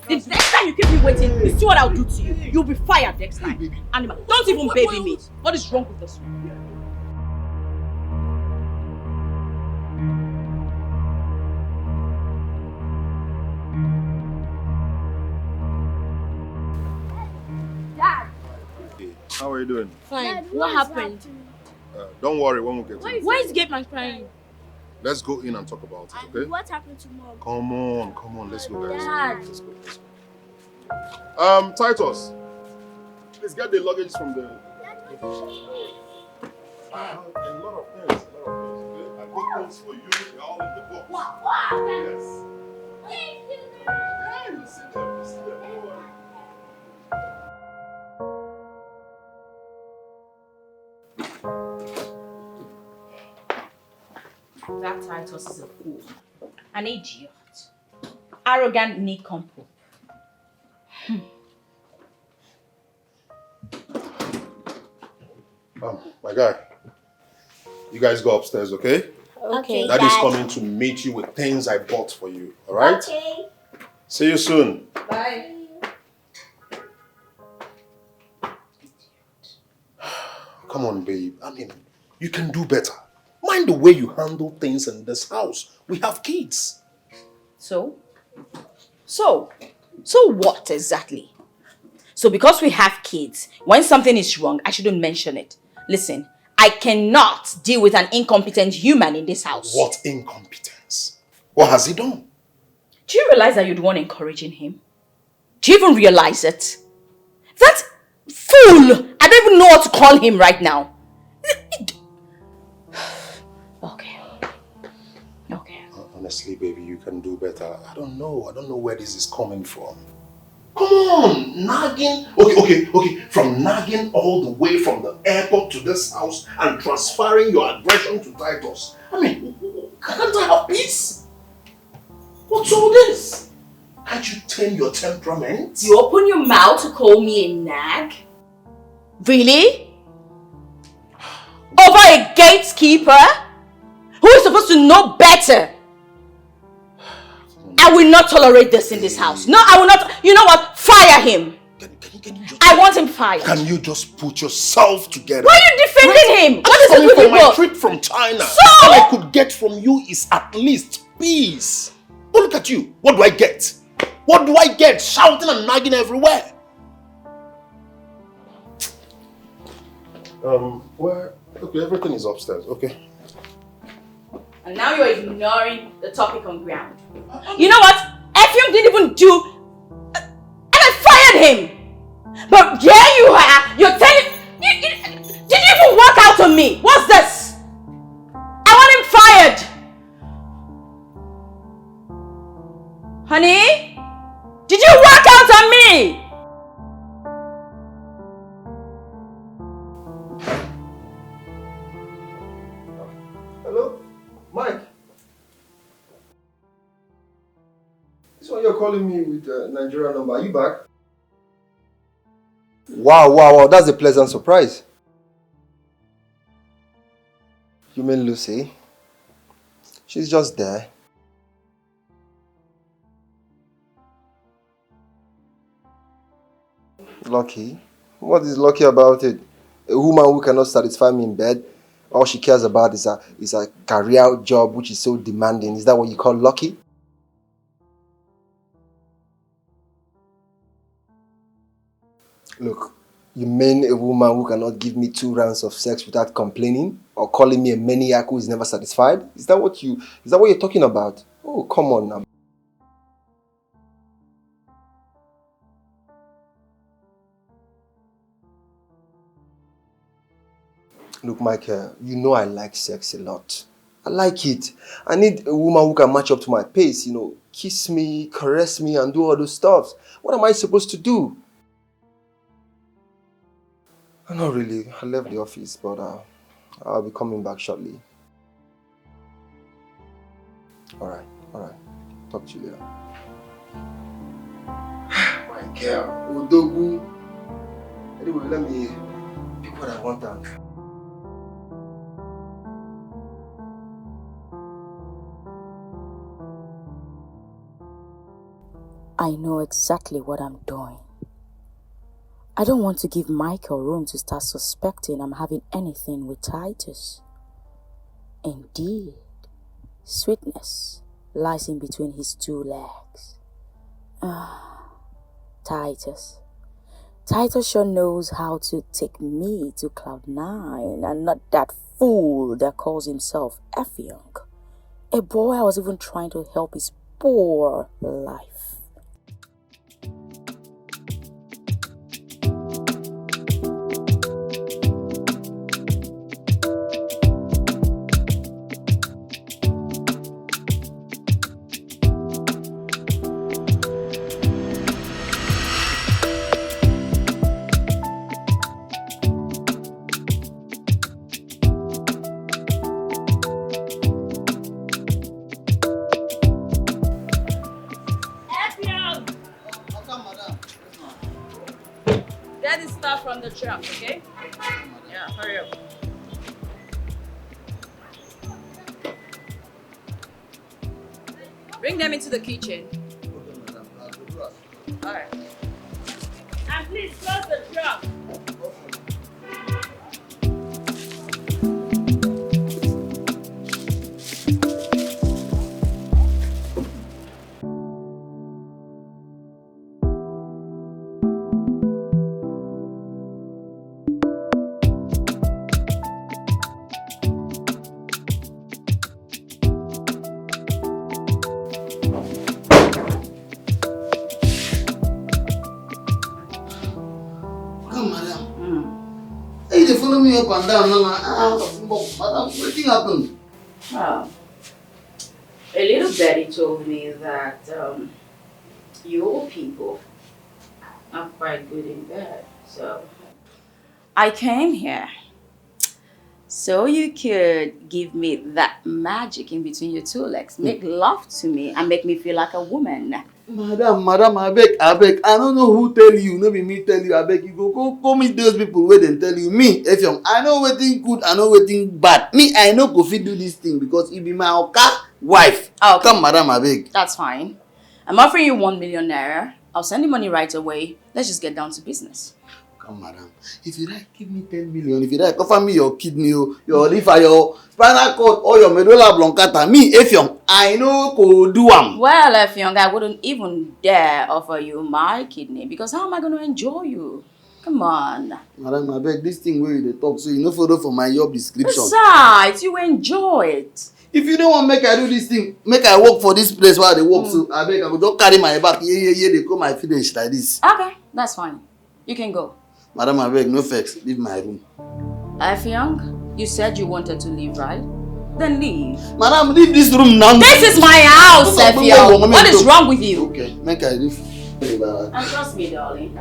The next time you keep me waiting, you see what I'll do to you. You'll be fired next time. Animal, don't even baby me. What is wrong with this one? Dad. Hey, how are you doing? Fine. Dad, what happened? Don't worry, when we get to it. Why is Gateman crying? Let's go in and talk about it, okay? What happened to Mom? Come on, let's go, guys. Dad. Let's go. Titus, please get the luggage from the... A lot of things, okay? I got things for you, they're all in the box. Wow. Yes. Yeah, you see them, don't worry. That Titus is a fool. An idiot. Arrogant nincompoop. My guy, you guys go upstairs, okay? Okay, Daddy's coming to meet you with things I bought for you, alright? Okay. See you soon. Bye. Come on, babe. I mean, you can do better. Mind the way you handle things in this house. We have kids. So what exactly? So because we have kids, when something is wrong, I shouldn't mention it. Listen, I cannot deal with an incompetent human in this house. What incompetence? What has he done? Do you realize that you're the one encouraging him? Do you even realize it? That fool! I don't even know what to call him right now. Okay. Honestly, baby, you can do better. I don't know where this is coming from. Come on, nagging. Okay. From nagging all the way from the airport to this house and transferring your aggression to Titus. I mean, can't I have peace? What's all this? Can't you tame your temperament? You open your mouth to call me a nag? Really? Over a gatekeeper? Who is supposed to know better? I will not tolerate this in this house. No, I will not. You know what? Fire him. Can you just, I want him fired. Can you just put yourself together? Why are you defending him? What is it with you? you? My trip from China. So? All I could get from you is at least peace. But look at you. What do I get? What do I get? Shouting and nagging everywhere. Okay, everything is upstairs, okay? And now you're ignoring the topic on ground. You know what? Effium didn't even do... And I fired him! But here you are, you're telling... Did you even work out on me? What's this? I want him fired! Honey? Did you work out on me? Hello? Mike? This one you're calling me with a Nigerian number. Are you back? Wow. That's a pleasant surprise. You mean Lucy? She's just there. Lucky? What is lucky about it? A woman who cannot satisfy me in bed, all she cares about is a career job which is so demanding. Is that what you call lucky? Look, you mean a woman who cannot give me 2 rounds of sex without complaining? Or calling me a maniac who is never satisfied? Is that what you're talking about? Oh, come on now. Look, Michael, you know I like sex a lot. I like it. I need a woman who can match up to my pace, kiss me, caress me, and do all those stuff. What am I supposed to do? Not really. I left the office, but I'll be coming back shortly. Alright. Talk to you later. Michael, Odogu. Anyway, let me pick what I want and... I know exactly what I'm doing. I don't want to give Michael room to start suspecting I'm having anything with Titus. Indeed, sweetness lies in between his 2 legs. Titus. Titus sure knows how to take me to cloud 9 and not that fool that calls himself Effiong. A boy I was even trying to help his poor life. From the truck, okay? Yeah, hurry up. Bring them into the kitchen. Alright. And please close the truck. Me up and down. Madam, what thing happened? Well, a little Betty told me that your people are quite good in bed, so I came here so you could give me that magic in between your 2 legs, make love to me and make me feel like a woman. Madam, I beg. I don't know who tell you, no be me tell you. I beg you go meet those people where they tell you. Me, Effiong, I know wetin good, I know wetin bad. Me, I know go fit do this thing because it be my oka wife. Okay. Come, madam, I beg. That's fine. I'm offering you 1 million naira. I'll send you money right away. Let's just get down to business. Come, madam. If you like, give me 10 million. If you like, offer me your kidney, your liver, your spinal cord, or your medulla oblongata. Me, Effiong, I know go do am. Well, Effiong, I wouldn't even dare offer you my kidney because how am I going to enjoy you? Come on. Madam, I beg, this thing where you dey talk, so you no follow for my job description. Besides, you enjoy it. If you don't want make I do this thing, make I work for this place where they work, so I beg, I go just carry my back, they come my finish like this. Okay, that's fine. You can go. Madam, I beg, no vex, leave my room. Effiong, you said you wanted to leave, right? Then leave. Madam, leave this room now. This is my house, Effiong. What is wrong with you? Okay, make I leave. And trust me, darling,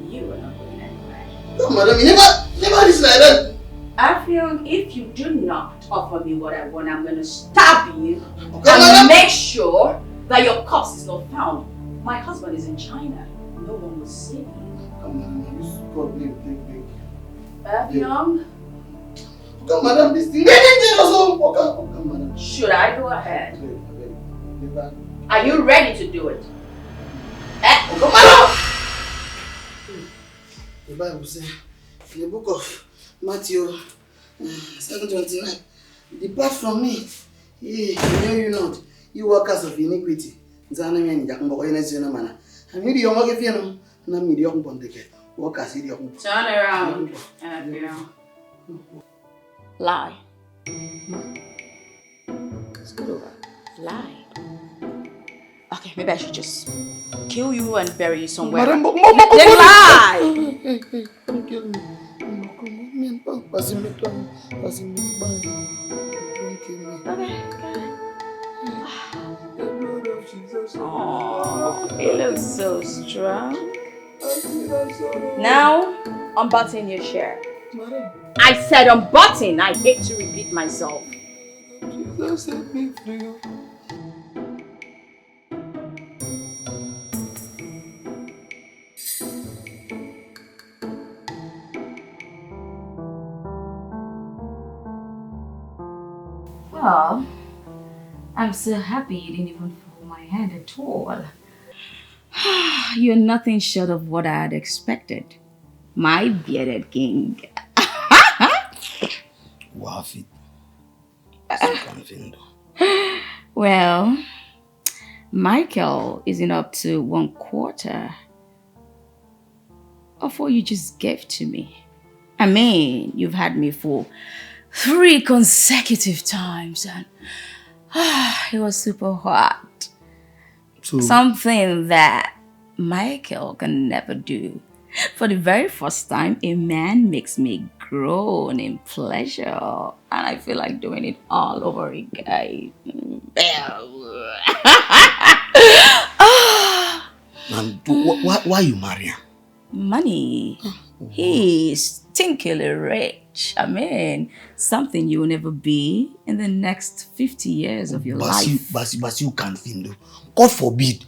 you are not going anywhere. No, madam, you never listen like that. Effiong, if you do not offer me what I want, I'm going to stab you Okay, and madam. make sure that your corpse is not found. My husband is in China. No one will see me. Come on, use God name, take. Effiong, Come, madam, this thing. Okay, madam. should I go ahead? Never. Are you ready to do it? Come, madam. The Bible says in the book of Matthew 7:29, depart from me, ye know you not, you workers of iniquity. Zanaman Yakumbo in a manner. I mean, you're not giving no mediocre ponteke. Workers, idiot. Turn around and appear. Lie. Scoot over. Lie. Okay, maybe I should just kill you and bury you somewhere. Then lie! Hey, don't kill me. Don't kill me. Don't kill me. Okay, oh, you look so strong. Now, unbutton your shirt. I said unbutton. I hate to repeat myself. Jesus set me free. Well, I'm so happy you didn't even fall my hand at all. You're nothing short of what I had expected. My bearded king. Wafi. Well, Michael isn't up to 1/4 of what you just gave to me. I mean, you've had me for 3 consecutive times and it was super hot. So, Something that Michael can never do. For the very first time, a man makes me groan in pleasure and I feel like doing it all over again. and why you marry him? Money. He's stinkily rich. I mean, something you will never be in the next 50 years of your life. But you can't find. God forbid.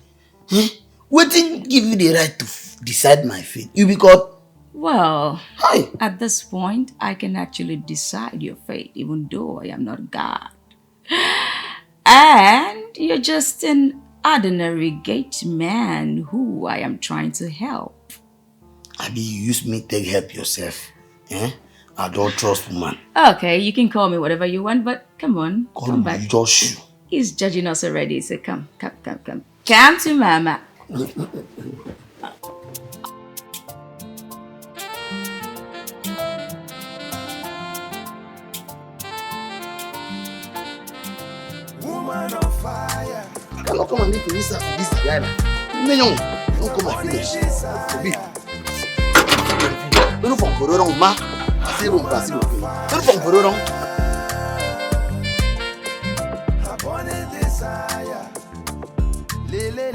What didn't give you the right to decide my fate? You be caught. Well, Hi. at this point, I can actually decide your fate, even though I am not God. And you're just an ordinary gate man who I am trying to help. Abi, you use me to help yourself. I don't trust woman. Okay, you can call me whatever you want, but come on, come back. Just you. He's judging us already, so come. Come to mama. Woman on fire. I cannot come and live in this guy. Don't come and finish. Don't from Corona, ma. I say, don't from Corona. Upon a desire. Le.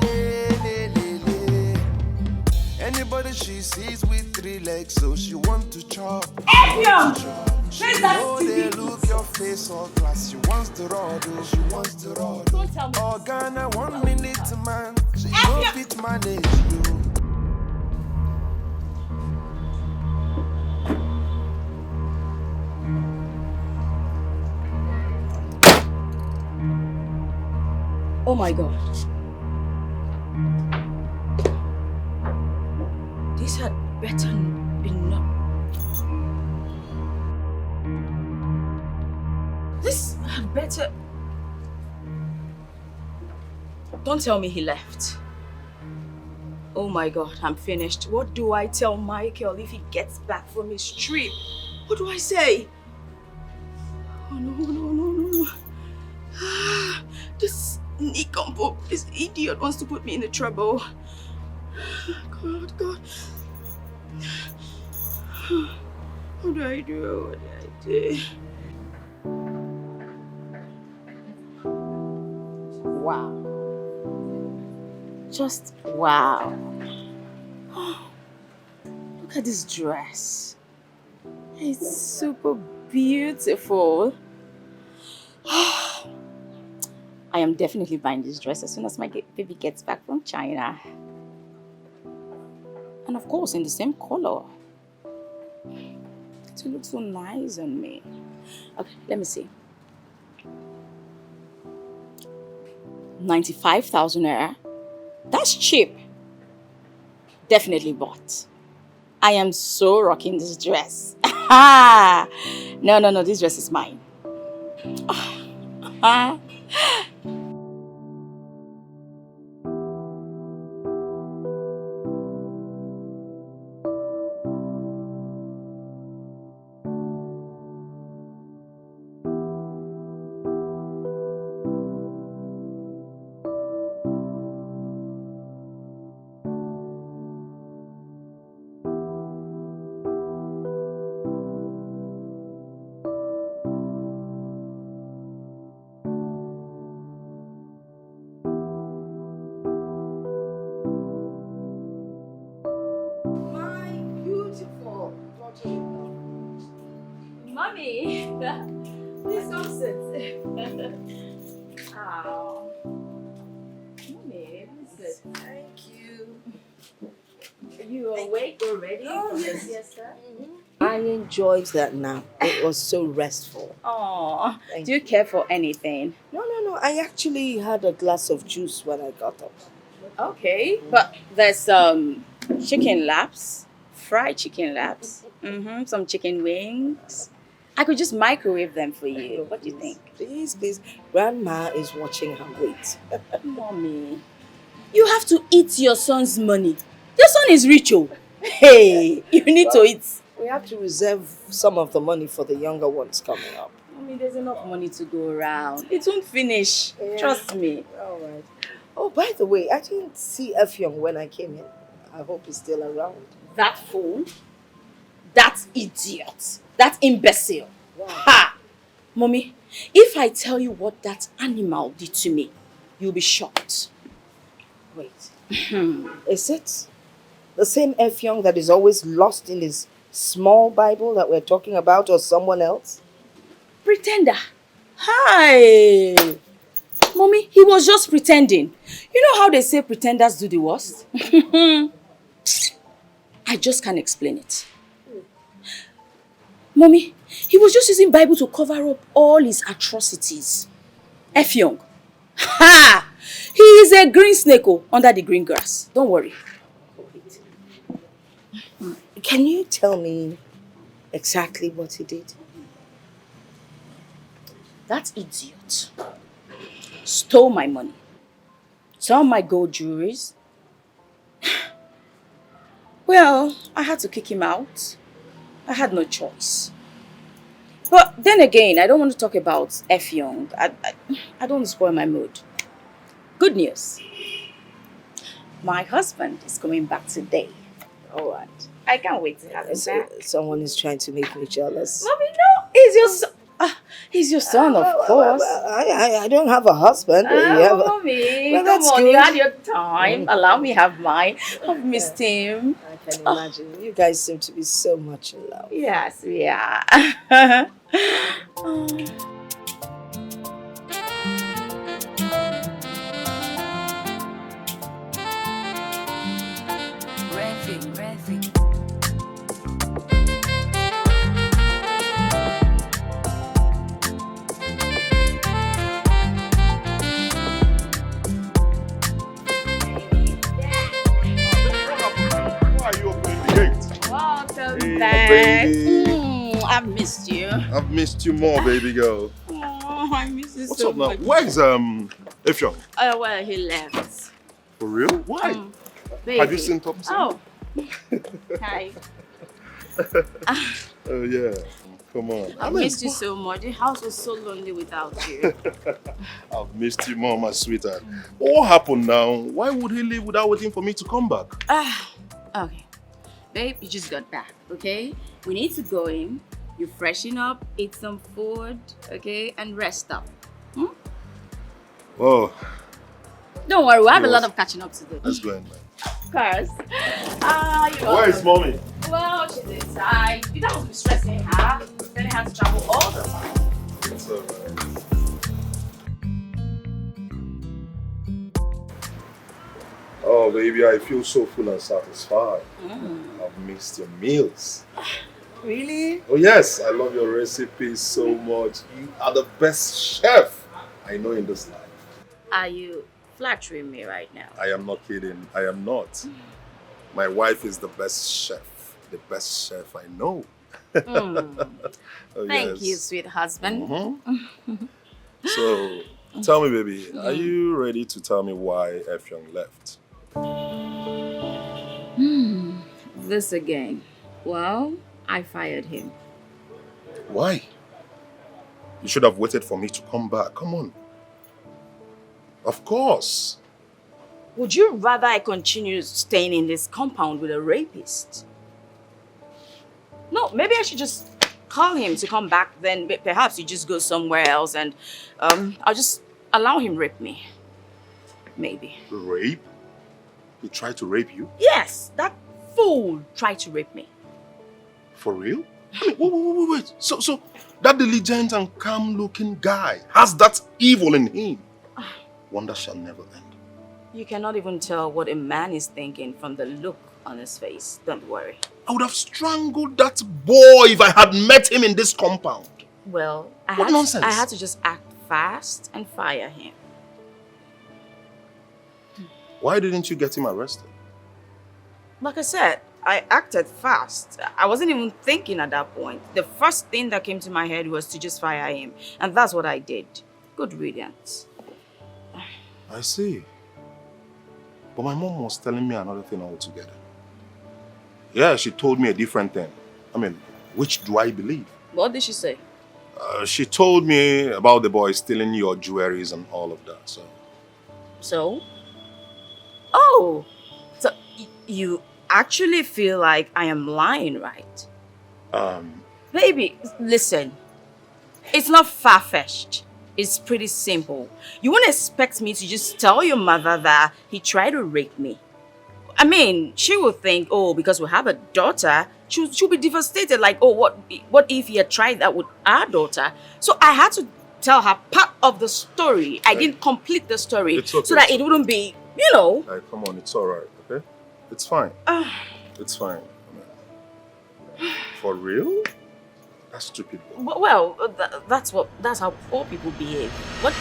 Anybody she sees with 3 legs, so she want to chop. Oh, they look your face all glass. She wants to roll. Don't tell me. Oh, Ghana, 1 minute, man. She no fit manage you. Oh my God. This had better be not. This had better. Don't tell me he left. Oh my God, I'm finished. What do I tell Michael if he gets back from his trip? What do I say? Oh no. This nincompoop, this idiot wants to put me in the trouble. God. What do I do? Wow. Just wow. Look at this dress. It's super beautiful. I am definitely buying this dress as soon as my baby gets back from China. And of course, in the same color. It will look so nice on me. Okay, let me see. 95,000 naira. That's cheap. Definitely bought. I am so rocking this dress. No, this dress is mine. Mommy, please come sit. Oh, Mommy, please sit. Thank you. You awake already? Oh, yes. Yes, sir. I enjoyed that now. It was so restful. Oh, Thank do you care for anything? No. I actually had a glass of juice when I got up. Okay, but there's chicken laps, fried chicken laps, some chicken wings. I could just microwave them for you. What do you think? Please. Grandma is watching her weight. Mommy, you have to eat your son's money. Your son is rich, oh. Hey, you need to eat. We have to reserve some of the money for the younger ones coming up. Mommy, there's enough money to go around. It won't finish. Yeah. Trust me. All right. Oh, by the way, I didn't see Effiong when I came in. I hope he's still around. That fool, that idiot, that imbecile. Wow. Ha! Mommy, if I tell you what that animal did to me, you'll be shocked. Wait. Is it the same Effiong that is always lost in his small Bible that we're talking about, or someone else? Pretender. Hi! Mommy, he was just pretending. You know how they say pretenders do the worst? I just can't explain it. Mommy, he was just using Bible to cover up all his atrocities. Effiong. Ha! He is a green snake under the green grass. Don't worry. Can you tell me exactly what he did? That idiot stole my money, some of my gold jewelries. Well, I had to kick him out. I had no choice. But then again, I don't want to talk about Effiong. I don't want to spoil my mood. Good news. My husband is coming back today. All right. I can't wait to have him back. Someone is trying to make me jealous. Mommy, no. He's your son. He's your son, of course. I don't have a husband. You have a... Mommy, Well, come that's on, good. you had your time. Allow me have mine. I've missed him. I can imagine. You guys seem to be so much in love. Yes, we are. Reffy. Why are you opening the gate? Welcome Hey, back. baby. I've missed you. I've missed you more, baby girl. Oh, I miss you What's so up now? much. Where's Effiong? Oh, well, he left. For real? Why? Baby. Have you seen Thompson? Oh. Hi. Oh yeah. Come on. I missed you so much. The house was so lonely without you. I've missed you more, my sweetheart. But what happened now? Why would he leave without waiting for me to come back? Okay. Babe, you just got back, okay? We need to go in, you freshen up, eat some food, okay? And rest up. Oh, Don't worry, we have a Yes. lot of catching up to do. let's go in, man. Of course. Where is mommy? Well, she's inside. You don't have to be stressing her. Then have to travel all the time. It's alright. Oh, baby, I feel so full and satisfied. I've missed your meals. Really? Oh, yes, I love your recipes so much. You are the best chef I know in this life. Are you flattering me right now? I am not kidding. I am not. My wife is the best chef the best chef I know. Oh, Thank you, yes. sweet husband. So, tell me, baby, are you ready to tell me why F Young left? This again. Well, I fired him. Why? You should have waited for me to come back. Come on. Of course. Would you rather I continue staying in this compound with a rapist? No, maybe I should just call him to come back. Then perhaps you just go somewhere else and I'll just allow him rape me. Maybe. Rape? He tried to rape you? Yes, that fool tried to rape me. For real? I mean, wait. So that diligent and calm-looking guy has that evil in him. Wonder shall never end. You cannot even tell what a man is thinking from the look on his face. Don't worry. I would have strangled that boy if I had met him in this compound. Well, I had to just act fast and fire him. Why didn't you get him arrested? Like I said, I acted fast. I wasn't even thinking at that point. The first thing that came to my head was to just fire him. And that's what I did. Good riddance. I see. But my mom was telling me another thing altogether. Yeah, she told me a different thing. I mean, which do I believe? What did she say? She told me about the boy stealing your jewelries and all of that, so... So? Oh! So, you actually feel like I am lying, right? Baby, listen. It's not far-fetched. It's pretty simple. You won't expect me to just tell your mother that he tried to rape me. I mean, she will think, oh, because we have a daughter, she'll be devastated. Like, oh, what if he had tried that with our daughter? So I had to tell her part of the story. I didn't complete the story. It's okay. So that it wouldn't be, you know. Hey, come on, it's alright, okay? It's fine. It's fine. I mean, for real? That's stupid. Well, that's how poor people behave. What?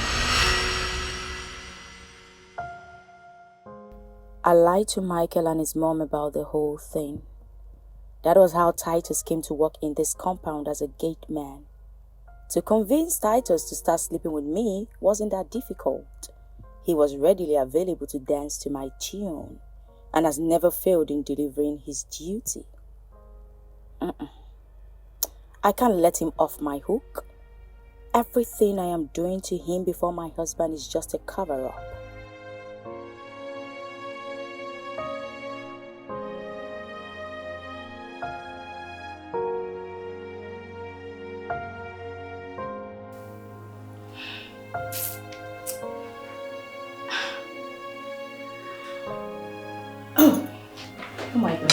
I lied to Michael and his mom about the whole thing. That was how Titus came to work in this compound as a gate man. To convince Titus to start sleeping with me wasn't that difficult. He was readily available to dance to my tune and has never failed in delivering his duty. I can't let him off my hook. Everything I am doing to him before my husband is just a cover-up. Oh my God.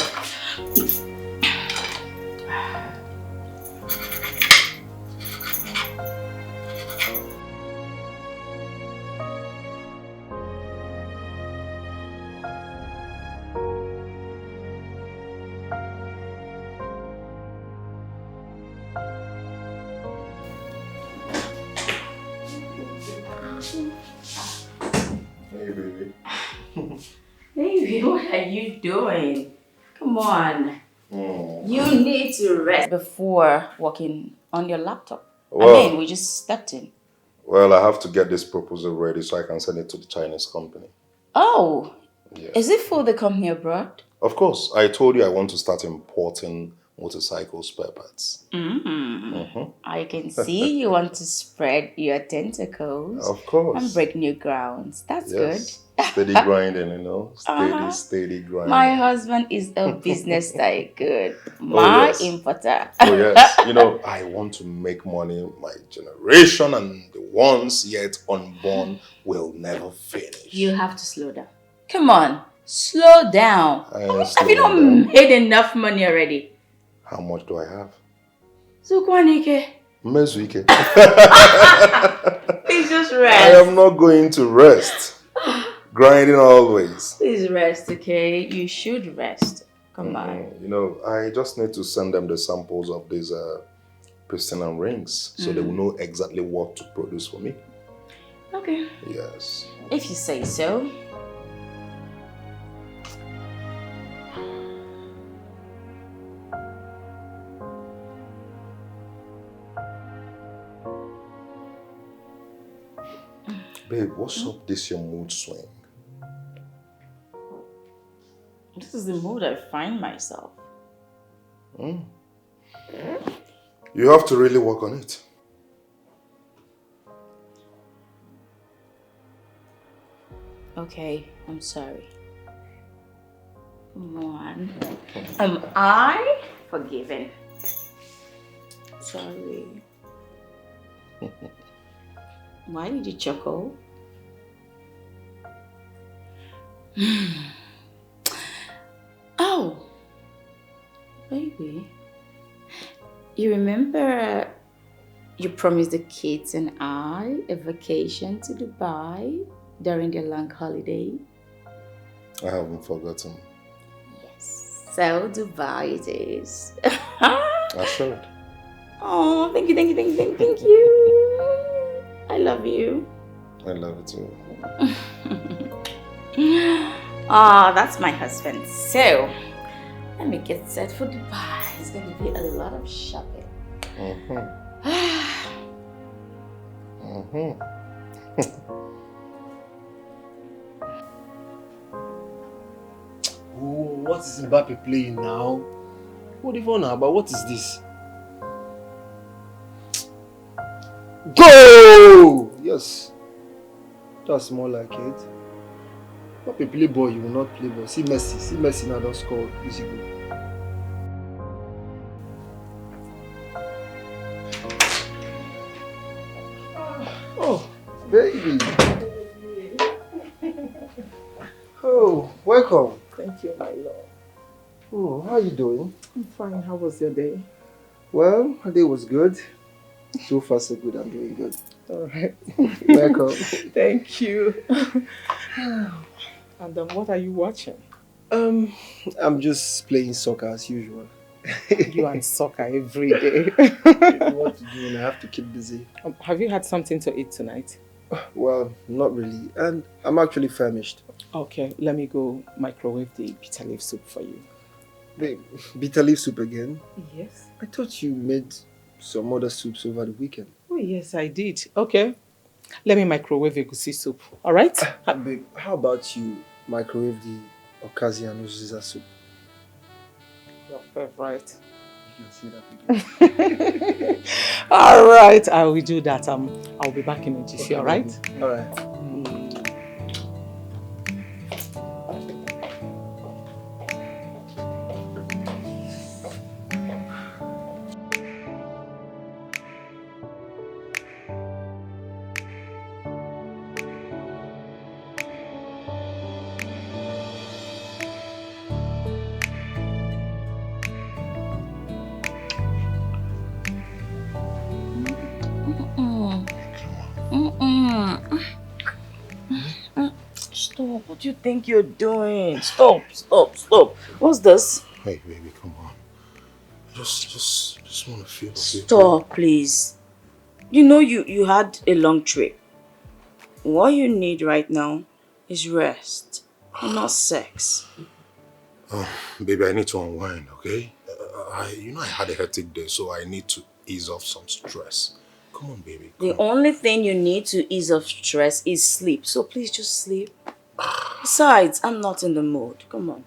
Hey, baby. Baby, what are you doing? Come on. You need to rest before working on your laptop. Well, we just stepped in. Well, I have to get this proposal ready so I can send it to the Chinese company. Oh, Yes. is it for the company abroad? Of course. I told you I want to start importing motorcycle spare parts. I can see you want to spread your tentacles Of course. and break new grounds. That's good. Steady grinding, you know. Steady grinding. My husband is a business tycoon. My yes. importer. Oh, yes. You know, I want to make money. My generation and the ones yet unborn will never finish. You have to slow down. Come on, slow down. Have you not made enough money already? How much do I have? Sukwanike. Mezuike. Please just I rest. am not going to rest. Grinding always. Please rest, okay? You should rest. Come on. You know, I just need to send them the samples of these piston and rings so they will know exactly what to produce for me. Okay. Yes. If you say so. Babe, what's up this your mood swing? This is the mood I find myself. You have to really work on it. Okay, I'm sorry. Come on. Am I forgiven? Sorry. Why did you chuckle? Oh, baby. You remember you promised the kids and I a vacation to Dubai during their long holiday? I haven't forgotten. Yes. So Dubai it is. Assured. Oh, thank you. I love you. I love it too. Ah, that's my husband. So, let me get set for Dubai. It's going to be a lot of shopping. Oh, what is Mbappe playing now? What if on about what is this? Go! Yes. That's more like it. Mbappe play ball, you will not play ball. See Messi now don't score. Easy go. Oh, baby. Oh, welcome. Thank you, my lord. Oh, how are you doing? I'm fine. How was your day? Well, my day was good. So far, so good. I'm doing good. All right. Welcome. Thank you. And what are you watching? I'm just playing soccer as usual. You and soccer every day. What to do and I have to keep busy. Have you had something to eat tonight? Well, not really. And I'm actually famished. Okay, let me go microwave the bitter leaf soup for you. Babe, bitter leaf soup again? Yes. I thought you made some other soups over the weekend. Oh, yes, I did. Okay. Let me microwave egusi soup. All right? Babe, how about you microwave the okazi and uziza soup? Your favorite. You can see that again. All right, I will do that. I'll be back in a jiffy, all right? All right. Stop. What do you think you're doing? Stop. What's this? Hey, baby, come on. Just want to feel. Stop, please. You know you had a long trip. What you need right now is rest, not sex. Oh, baby, I need to unwind, okay? I had a hectic day, so I need to ease off some stress. Come on, baby. The only thing you need to ease off stress is sleep. So please just sleep. Besides, I'm not in the mood. Come on.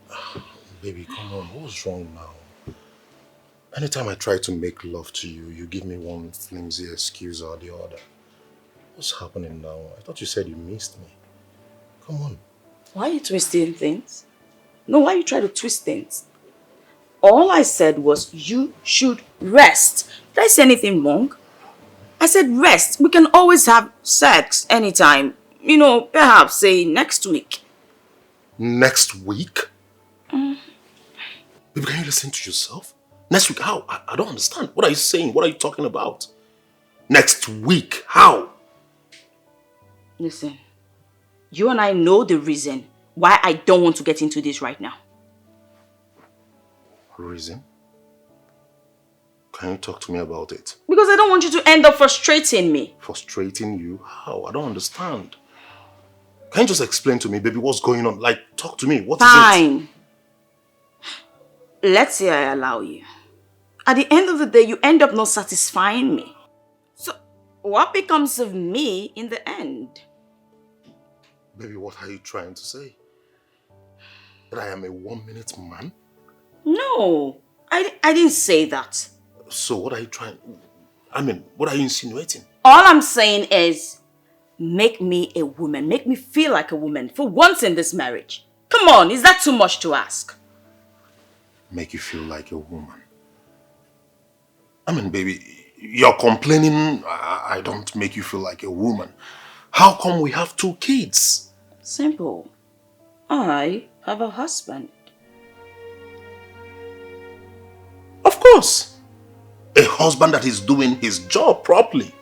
Baby, come on. What's wrong now? Anytime I try to make love to you, you give me one flimsy excuse or the other. What's happening now? I thought you said you missed me. Come on. Why are you twisting things? No, why you try to twist things? All I said was you should rest. Did I say anything wrong? I said rest. We can always have sex anytime. You know, perhaps say next week. Next week? Baby, can you listen to yourself? Next week, how? I don't understand. What are you saying? What are you talking about? Next week, how? Listen, you and I know the reason why I don't want to get into this right now. Reason? Can you talk to me about it? Because I don't want you to end up frustrating me. Frustrating you? How? I don't understand. Can you just explain to me, baby, what's going on? Like, talk to me. What is it? Fine. Let's say I allow you. At the end of the day, you end up not satisfying me. So, what becomes of me in the end? Baby, what are you trying to say? That I am a 1-minute man? No, I didn't say that. So what are you trying... what are you insinuating? All I'm saying is, make me a woman. Make me feel like a woman for once in this marriage. Come on, is that too much to ask? Make you feel like a woman? Baby, you're complaining I don't make you feel like a woman. How come we have 2 kids? Simple. I have a husband. Of course. A husband that is doing his job properly.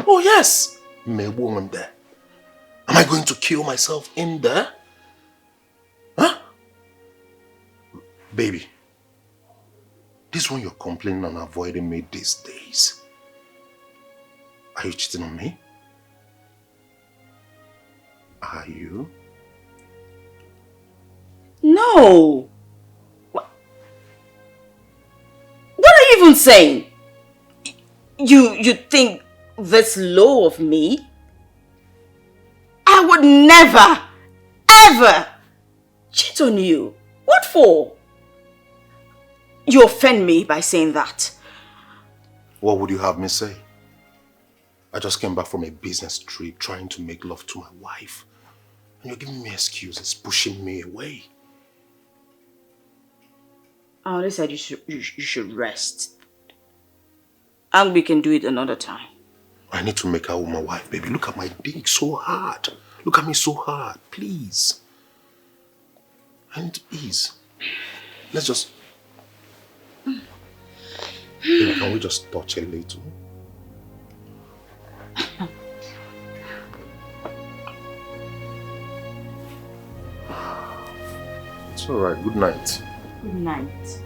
Oh yes. Me woman there. Am I going to kill myself in there? Huh? Baby. This one you're complaining and avoiding me these days. Are you cheating on me? Are you? No. What are you even saying? You think this low of me? I would never, ever cheat on you. What for? You offend me by saying that. What would you have me say? I just came back from a business trip trying to make love to my wife. And you're giving me excuses, pushing me away. I only said you should rest. And we can do it another time. I need to make out with my wife, baby. Look at my dick, so hard. Look at me so hard, please. I need to ease. Let's just... Baby, can we just touch a little? It's alright, good night. Good night.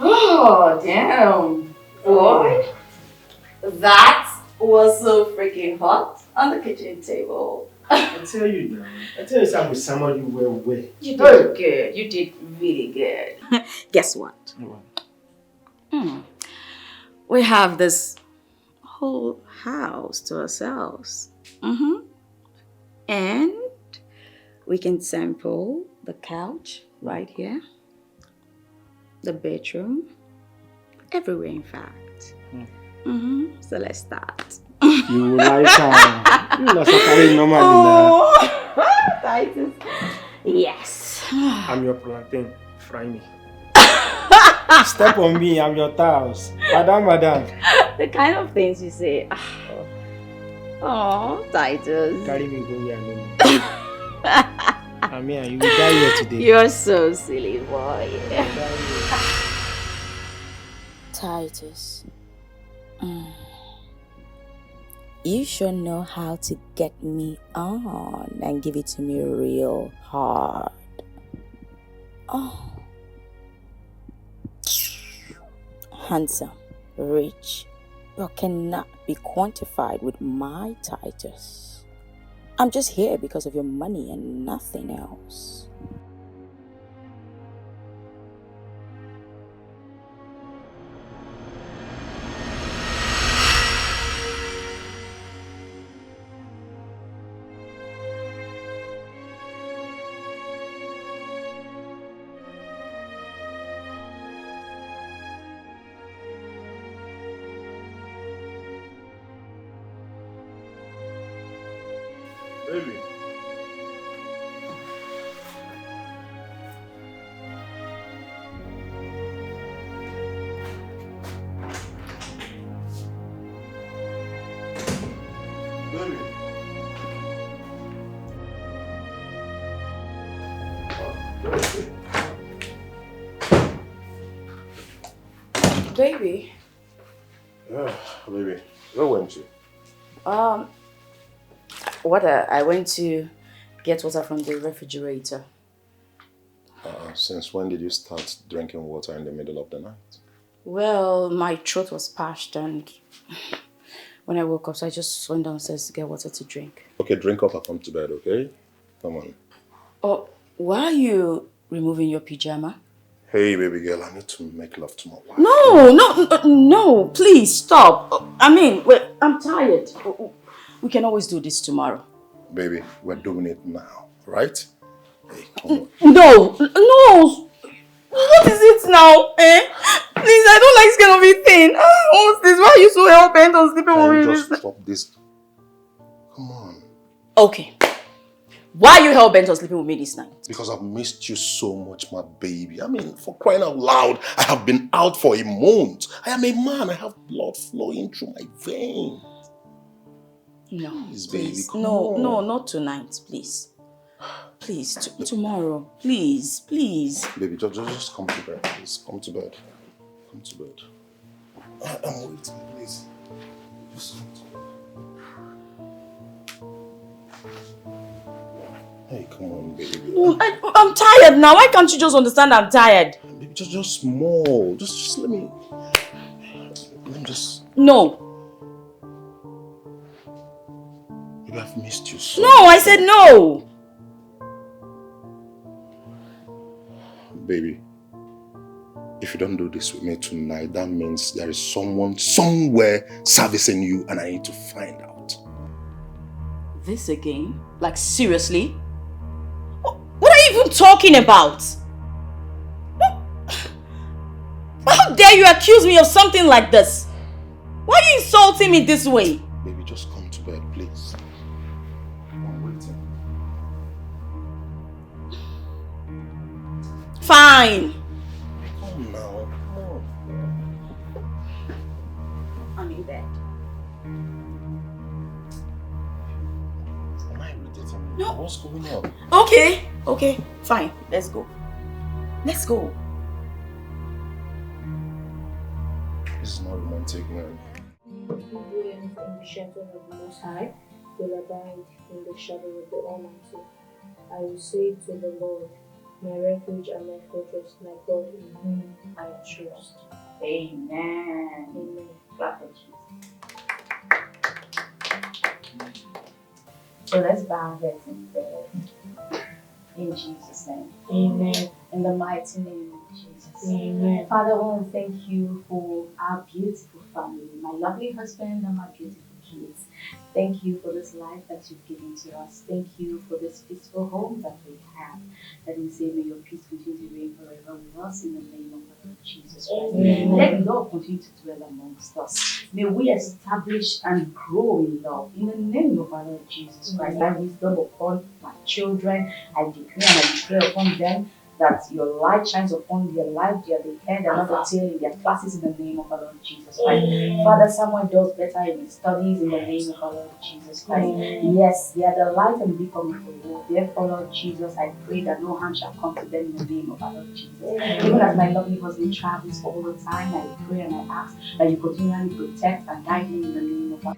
Oh, damn. Boy, that was so freaking hot on the kitchen table. I tell you now. I tell you, I'm with someone you were with. You did good. You did really good. Guess what? We have this whole house to ourselves. And we can sample the couch right here, the bedroom, everywhere in fact. So let's start. You like you like carry normally now. Titus. Yes. I'm your plantain. Fry me. Step on me, I'm your tiles. Madam. The kind of things you say. Oh, Titus. Carry me go where I mean, you will die here today. You're so silly, boy. Titus. You sure know how to get me on and give it to me real hard. Oh. Handsome, rich, but cannot be quantified with my Titus. I'm just here because of your money and nothing else. Baby. Baby. Yeah, baby. Where went you? Water. I went to get water from the refrigerator. Since when did you start drinking water in the middle of the night? Well, my throat was parched and when I woke up, so I just went downstairs to get water to drink. Okay, drink up and come to bed, okay? Come on. Oh, why are you removing your pyjama? Hey, baby girl, I need to make love to my wife. No, please stop. I mean, wait, I'm tired. We can always do this tomorrow. Baby, we're doing it now, right? Hey, come on. No. What is it now, eh? Please, I don't like this kind of a thing. What's this? Why are you so hell-bent on sleeping with me? Just stop this. Come on. Okay. Why are you hell-bent on sleeping with me this night? Because I've missed you so much, my baby. I mean, for crying out loud, I have been out for a month. I am a man. I have blood flowing through my veins. No, please, baby, come no, on. No, not tonight, please. Please, tomorrow. Please. Baby, just come to bed. Please, come to bed. Come to bed. I'm waiting, please. Just come to bed. Hey, come on, baby. I'm tired now. Why can't you just understand I'm tired? Baby, just small. Just let me just... No. Baby, I've missed you so much. No, I said no. Baby, if you don't do this with me tonight, that means there is someone somewhere servicing you and I need to find out. This again? Like, seriously? What are you even talking about? How dare you accuse me of something like this? Why are you insulting me this way? Baby, just come to bed, please. I'm waiting. Fine. Come now. Come on. I'm in bed. Am I irritating you? No. What's going on? Okay. Fine. Let's go. This is not romantic, man. Do anything the shelter of the Most High will abide in the shadow of the Almighty. I will say to the Lord, my refuge and my fortress, my God in whom I trust. Amen. Clap for Jesus. So let's bow our heads in prayer. In Jesus' name. Amen. In the mighty name of Jesus. Amen. Father, I want to thank you for our beautiful family, my lovely husband and my beautiful kids. Thank you for this life that you've given to us. Thank you for this peaceful home that we have. Let me say, may your peace continue to reign forever with us in the name of the Lord Jesus Christ. Amen. Let love continue to dwell amongst us. May we establish and grow in love in the name of our Lord Jesus Christ. That wisdom upon my children, I declare and I declare upon them that your light shines upon their life, they are the head and not the tail in their classes in the name of our Lord Jesus Christ. Father, someone does better in his studies in the name of our Lord Jesus Christ. Yes, they are the light and beacon of the world. Therefore, Lord Jesus, I pray that no harm shall come to them in the name of our Lord Jesus. Even as my lovely husband travels all the time, I pray and I ask that you continually protect and guide him in the name of our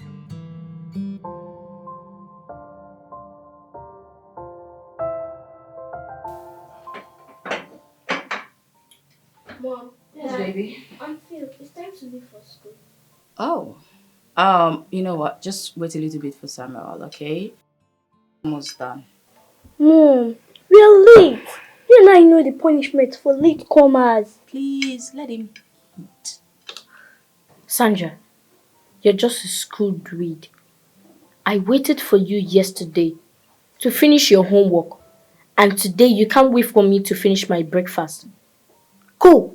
Mom, Yes, baby. I'm Phil. It's time to leave for school. Oh. You know what? Just wait a little bit for Samuel, okay? Almost done. Mom, we're late. You and I know the punishment for late comers. Please, let him eat. Sandra, you're just a school dweeb. I waited for you yesterday to finish your homework. And today you can't wait for me to finish my breakfast. Go,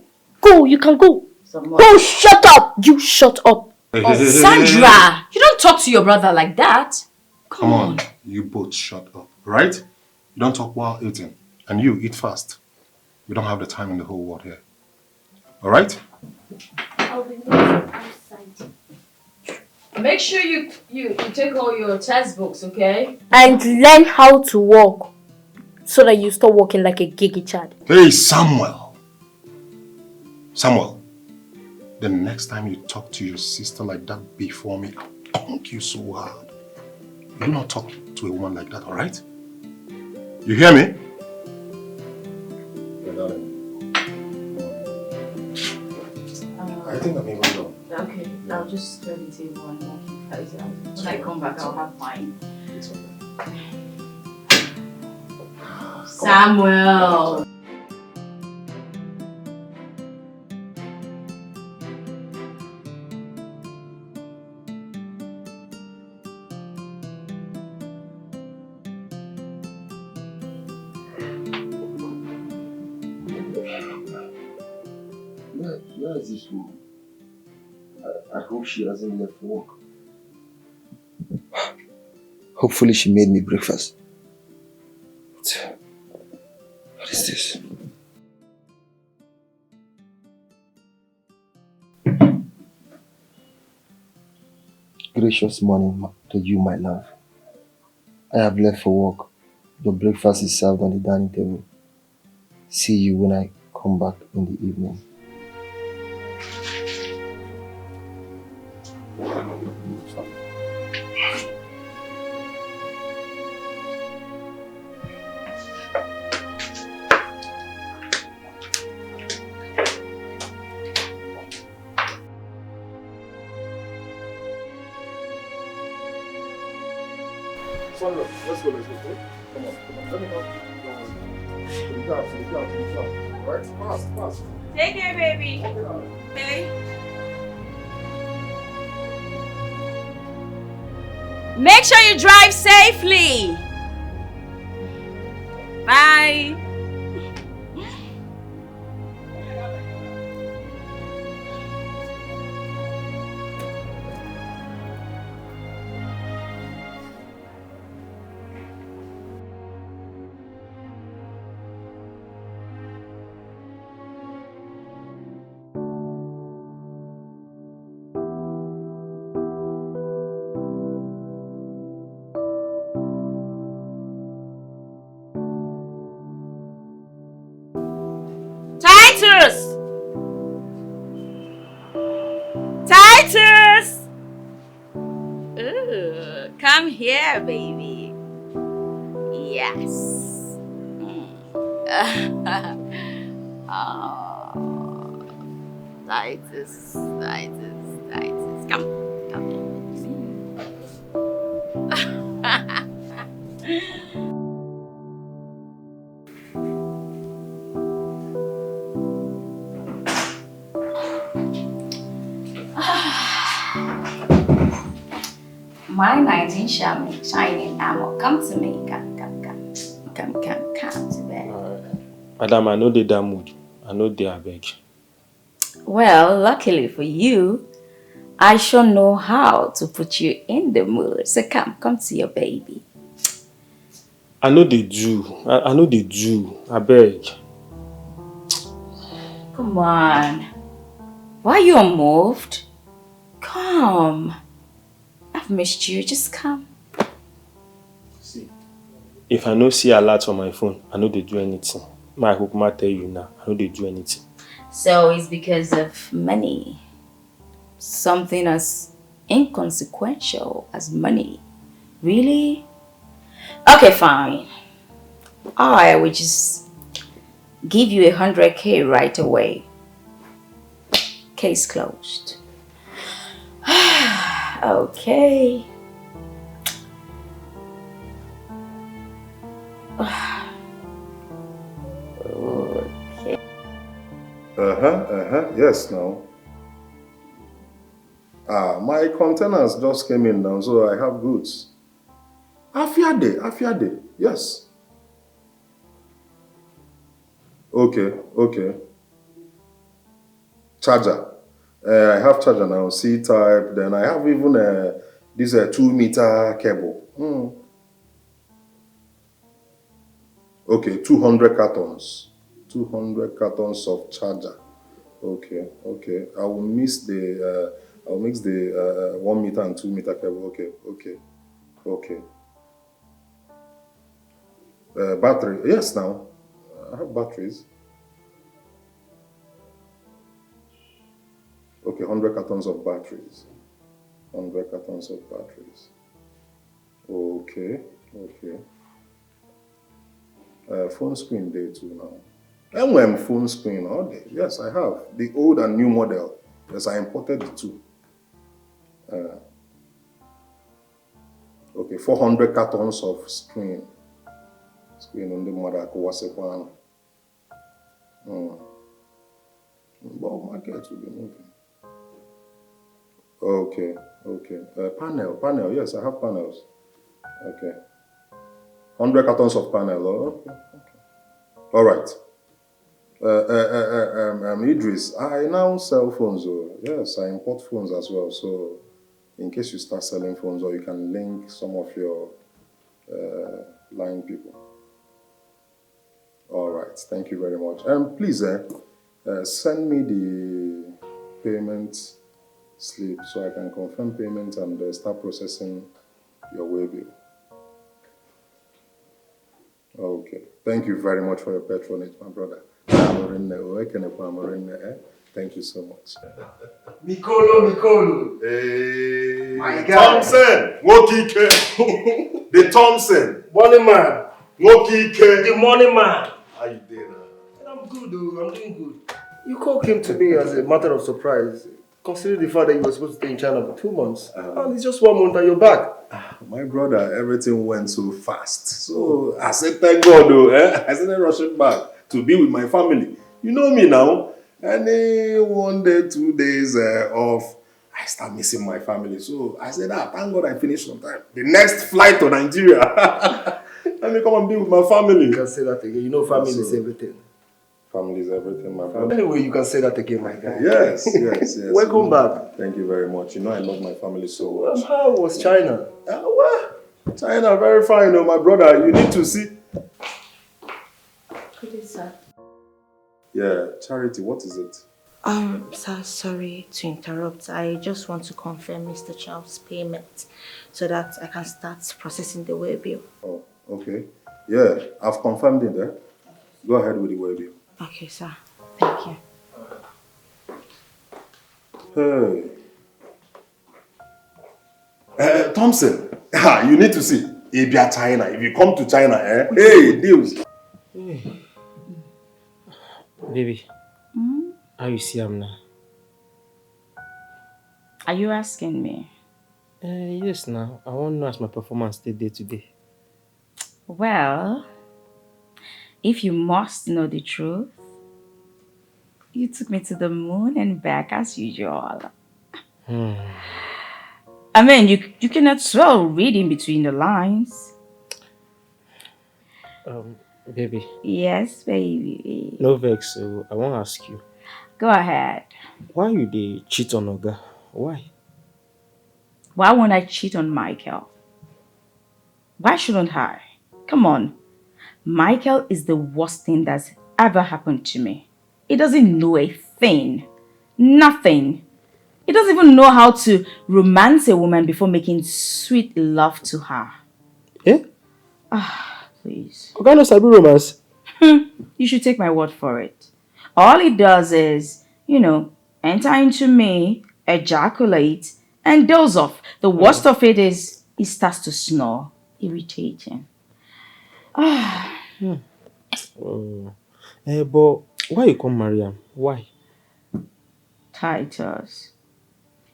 you can go. Go, shut up. You shut up. Sandra, you don't talk to your brother like that. Come on, you both shut up, right? You don't talk while eating. And you eat fast. We don't have the time in the whole world here. Alright? I'll be waiting outside. Make sure you take all your textbooks, okay? And learn how to walk so that you stop walking like a giggy child. Hey, Samuel, the next time you talk to your sister like that before me, I'll punk you so hard. do not talk to a woman like that, alright? You hear me? Yeah, darling. I think I'm even done. Okay, I'll just go to the table and walk you guys out. When I come back, I'll have mine. It's okay. Samuel! Where is this woman? I hope she hasn't left for work. Hopefully she made me breakfast. What is this? Gracious morning to you, my love. I have left for work. Your breakfast is served on the dining table. See you when I come back in the evening. Let's go. Come on. Let me help you. To the car. Right? Fast. Take care, baby. Okay. Make sure you drive safely. Bye. Titus! Ooh, come here, baby. Yes. Oh, Titus. Come. My 19 shining armor. Come to me. Come to bed. Madam, I know they that mood. I know they are beg. Well, luckily for you, I sure know how to put you in the mood. So come to your baby. I know they do. I know they do. I beg. Come on. Why are you unmoved? Come. I've missed you. Just come. See, if I no see a lot on my phone, I know they do anything. My hope might tell you now. I know they do anything. So it's because of money. Something as inconsequential as money. Really? Okay, fine. I will just give you 100K right away. Case closed. Okay. Okay. Yes, now. My containers just came in now, so I have goods. Afiade. Yes. Okay. Charger. I have charger now, C-type. Then I have even this 2-meter cable. Okay, 200 cartons. 200 cartons of charger. Okay. I will mix the 1 meter and 2 meter cable. Okay. Battery. Yes, now. I have batteries. Okay, 100 cartons of batteries. 100 cartons of batteries. Okay, okay. Phone screen day too now. And phone screen all day. Yes, I have. The old and new model. Yes, I imported the two. Okay, 400 cartons of screen. Screen on the mother Kowase. But market will be moving. Okay, okay. Panel. Yes, I have panels. Okay. 100 cartons of panel. Oh, okay. All right. Idris, I now sell phones. Oh. Yes, I import phones as well. So, in case you start selling phones, or you can link some of your line people. All right. Thank you very much. Please, send me the payment slip so I can confirm payment and start processing your way bill. Okay. Thank you very much for your patronage, my brother. Thank you so much. Mikolo. Hey, My guy. Thompson! Wokike! The Thompson! Money man. Wokike! The money man. How you doing? I'm good, though. I'm doing good. You call came to me as a matter of surprise, considering the fact that you were supposed to stay in China for 2 months. And it's just 1 month and you're back. My brother, everything went so fast. So I said, thank God, though. I started rushing back to be with my family. You know me now. And 1 day, 2 days off, I start missing my family. So I said, thank God I finished on time. The next flight to Nigeria. Let me come and be with my family. You can say that again. You know family is everything. Family is everything, my brother. Anyway, you can say that again, my guy. Yes. Welcome back. Thank you very much. You know I love my family so much. How was China? Well, China, very fine, my brother. You need to see. Good day, sir. Yeah, Charity, what is it? Sir, sorry to interrupt. I just want to confirm Mr. Charles' payment so that I can start processing the way bill. Oh, okay. Yeah, I've confirmed it there. Go ahead with the way bill. Okay, sir. Thank you. Hey. Thompson, you need to see. If you are China, if you come to China, hey, deals. Baby, how you see him now? Are you asking me? Yes, now. I want to know as my performance today. Well, if you must know the truth, you took me to the moon and back as usual. I mean, you cannot well read in between the lines. Baby. Yes, baby. No vex, so I want to ask you. Go ahead. Why you dey cheat on Oga? Why? Why won't I cheat on Michael? Why shouldn't I? Come on. Michael is the worst thing that's ever happened to me. He doesn't know a thing. Nothing. He doesn't even know how to romance a woman before making sweet love to her. Eh? Please. Oga no sabi romance? You should take my word for it. All he does is, enter into me, ejaculate, and doze off. The worst of it is he starts to snore. Irritating. But why you come marry him? Why? Titus,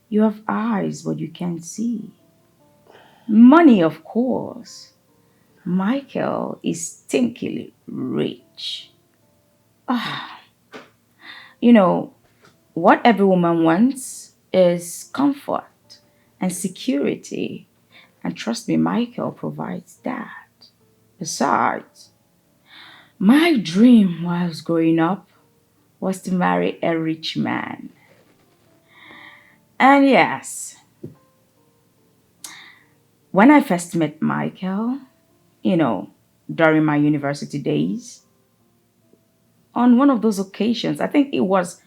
you have eyes, but you can't see. Money, of course. Michael is stinkily rich. What every woman wants is comfort and security. And trust me, Michael provides that. Besides, my dream while I was growing up was to marry a rich man. And yes, when I first met Michael, during my university days, on one of those occasions, I think it was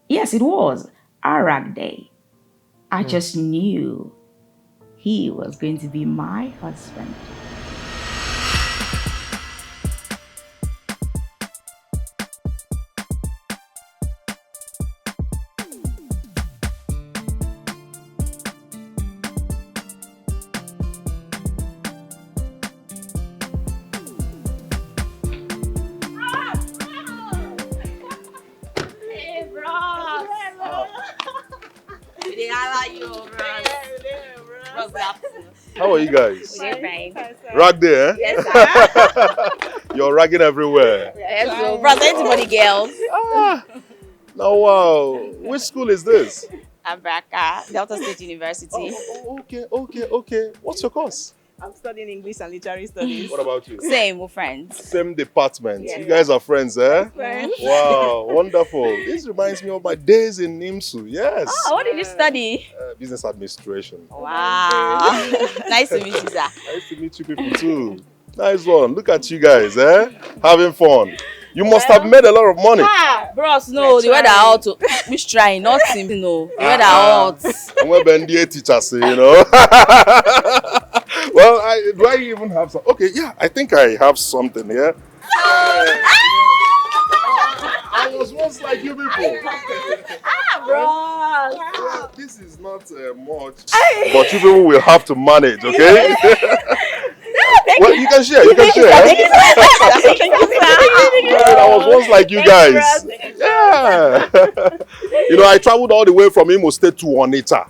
Arag Day, I just knew he was going to be my husband. How are you guys? We're fine. Rag there, eh? Yes, sir. You're ragging everywhere. Yes, so, bros, anybody girls? Now, wow. Which school is this? Abraka, Delta State University. Okay. What's your course? I'm studying English and Literary Studies. What about you? Same, we're friends. Same department. Yeah. You guys are friends, eh? Friends. Wow, wonderful. This reminds me of my days in NIMSU. Yes. Oh, what did you study? Business administration. Wow. Nice to meet you, sir. Nice to meet you people too. Nice one. Look at you guys, eh? Having fun. You must have made a lot of money. Bros, no, the weather hot. Which trying, not him, no. The weather hot. I'm a BNDA teacher, say, you know. Well, do I even have some? Okay, yeah, I think I have something here. I was once like you people. Bros. Well, this is not much, but you people will have to manage, okay? Well, you can share. Thank you, sir. I was once like you guys. Yeah. You know, I traveled all the way from Imo State to Onitsha.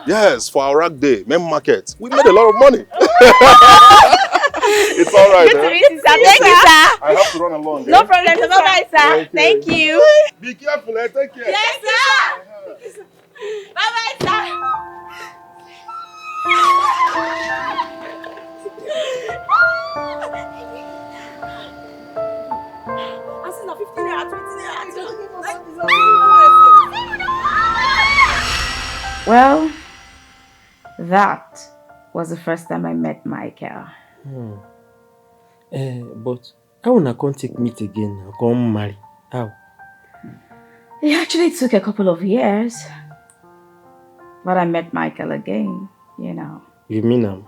Yes, for our rack day, main market. We made a lot of money. It's all right. Good to meet you, sir. Thank you, sir. I have to run along. No problem, sir. Bye-bye, sir. Thank you. Be careful, eh? Take care. Yes, sir. Bye-bye, sir. Well, that was the first time I met Michael. But how una come take meet again and come marry? How? It actually took a couple of years. But I met Michael again, you know. You mean him?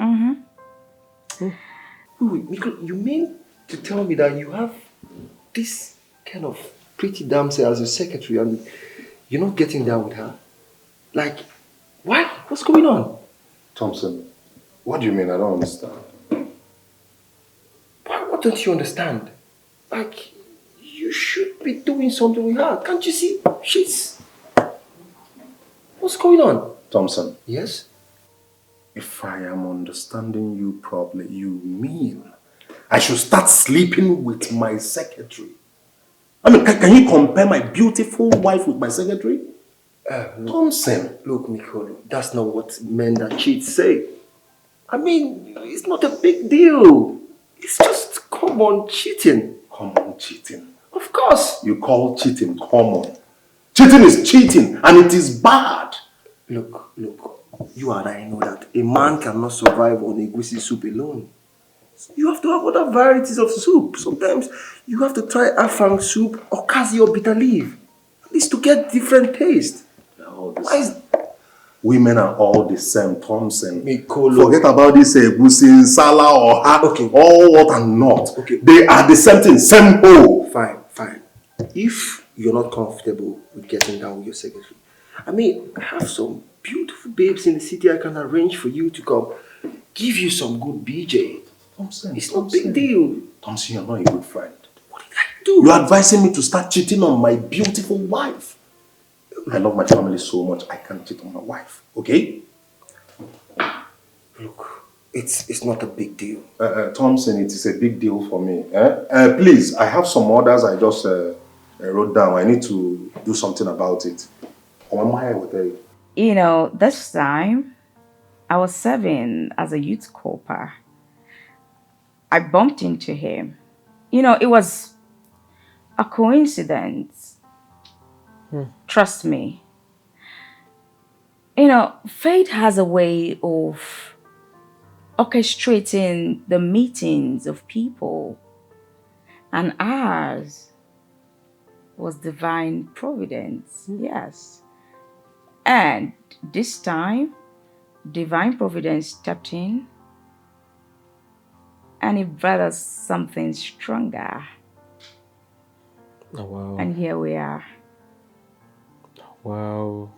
Mm-hmm. Wait, Nico, you mean to tell me that you have this kind of pretty damsel as your secretary and you're not getting down with her? Like, what? What's going on? Thompson, what do you mean? I don't understand. What don't you understand? Like, you should be doing something with her. Can't you see? She's... What's going on? Thompson. Yes? If I am understanding you properly, you mean I should start sleeping with my secretary? I mean, can you compare my beautiful wife with my secretary? Thompson. Look, Nicole, that's not what men that cheat say. I mean, it's not a big deal. It's just common cheating. Common cheating? Of course. You call cheating common? Cheating is cheating and it is bad. Look, you and I know that a man cannot survive on egusi soup alone. You have to have other varieties of soup. Sometimes you have to try afang soup or kasi or bitter leaf. At least to get different taste. Women are all the same, Thompson. Mikolo. Forget about this egusi, sala or ha. Okay. All what and not. Okay. They are the same thing, same hole. Fine. If you're not comfortable with getting down with your secretary, I mean, I have some beautiful babes in the city I can arrange for you to come. Give you some good BJ. Thompson, it's not a big deal. Thompson, you're not a good friend. What did I do? You're advising me to start cheating on my beautiful wife. I love my family so much, I can't cheat on my wife. Okay? Look, it's not a big deal. Thompson, it is a big deal for me. Please, I have some orders I just wrote down. I need to do something about it. You know, this time, I was serving as a youth corper. I bumped into him. You know, it was a coincidence. Trust me. You know, fate has a way of orchestrating the meetings of people. And ours was divine providence, yes. And this time, divine providence stepped in and it brought us something stronger. Oh, wow. And here we are. Wow.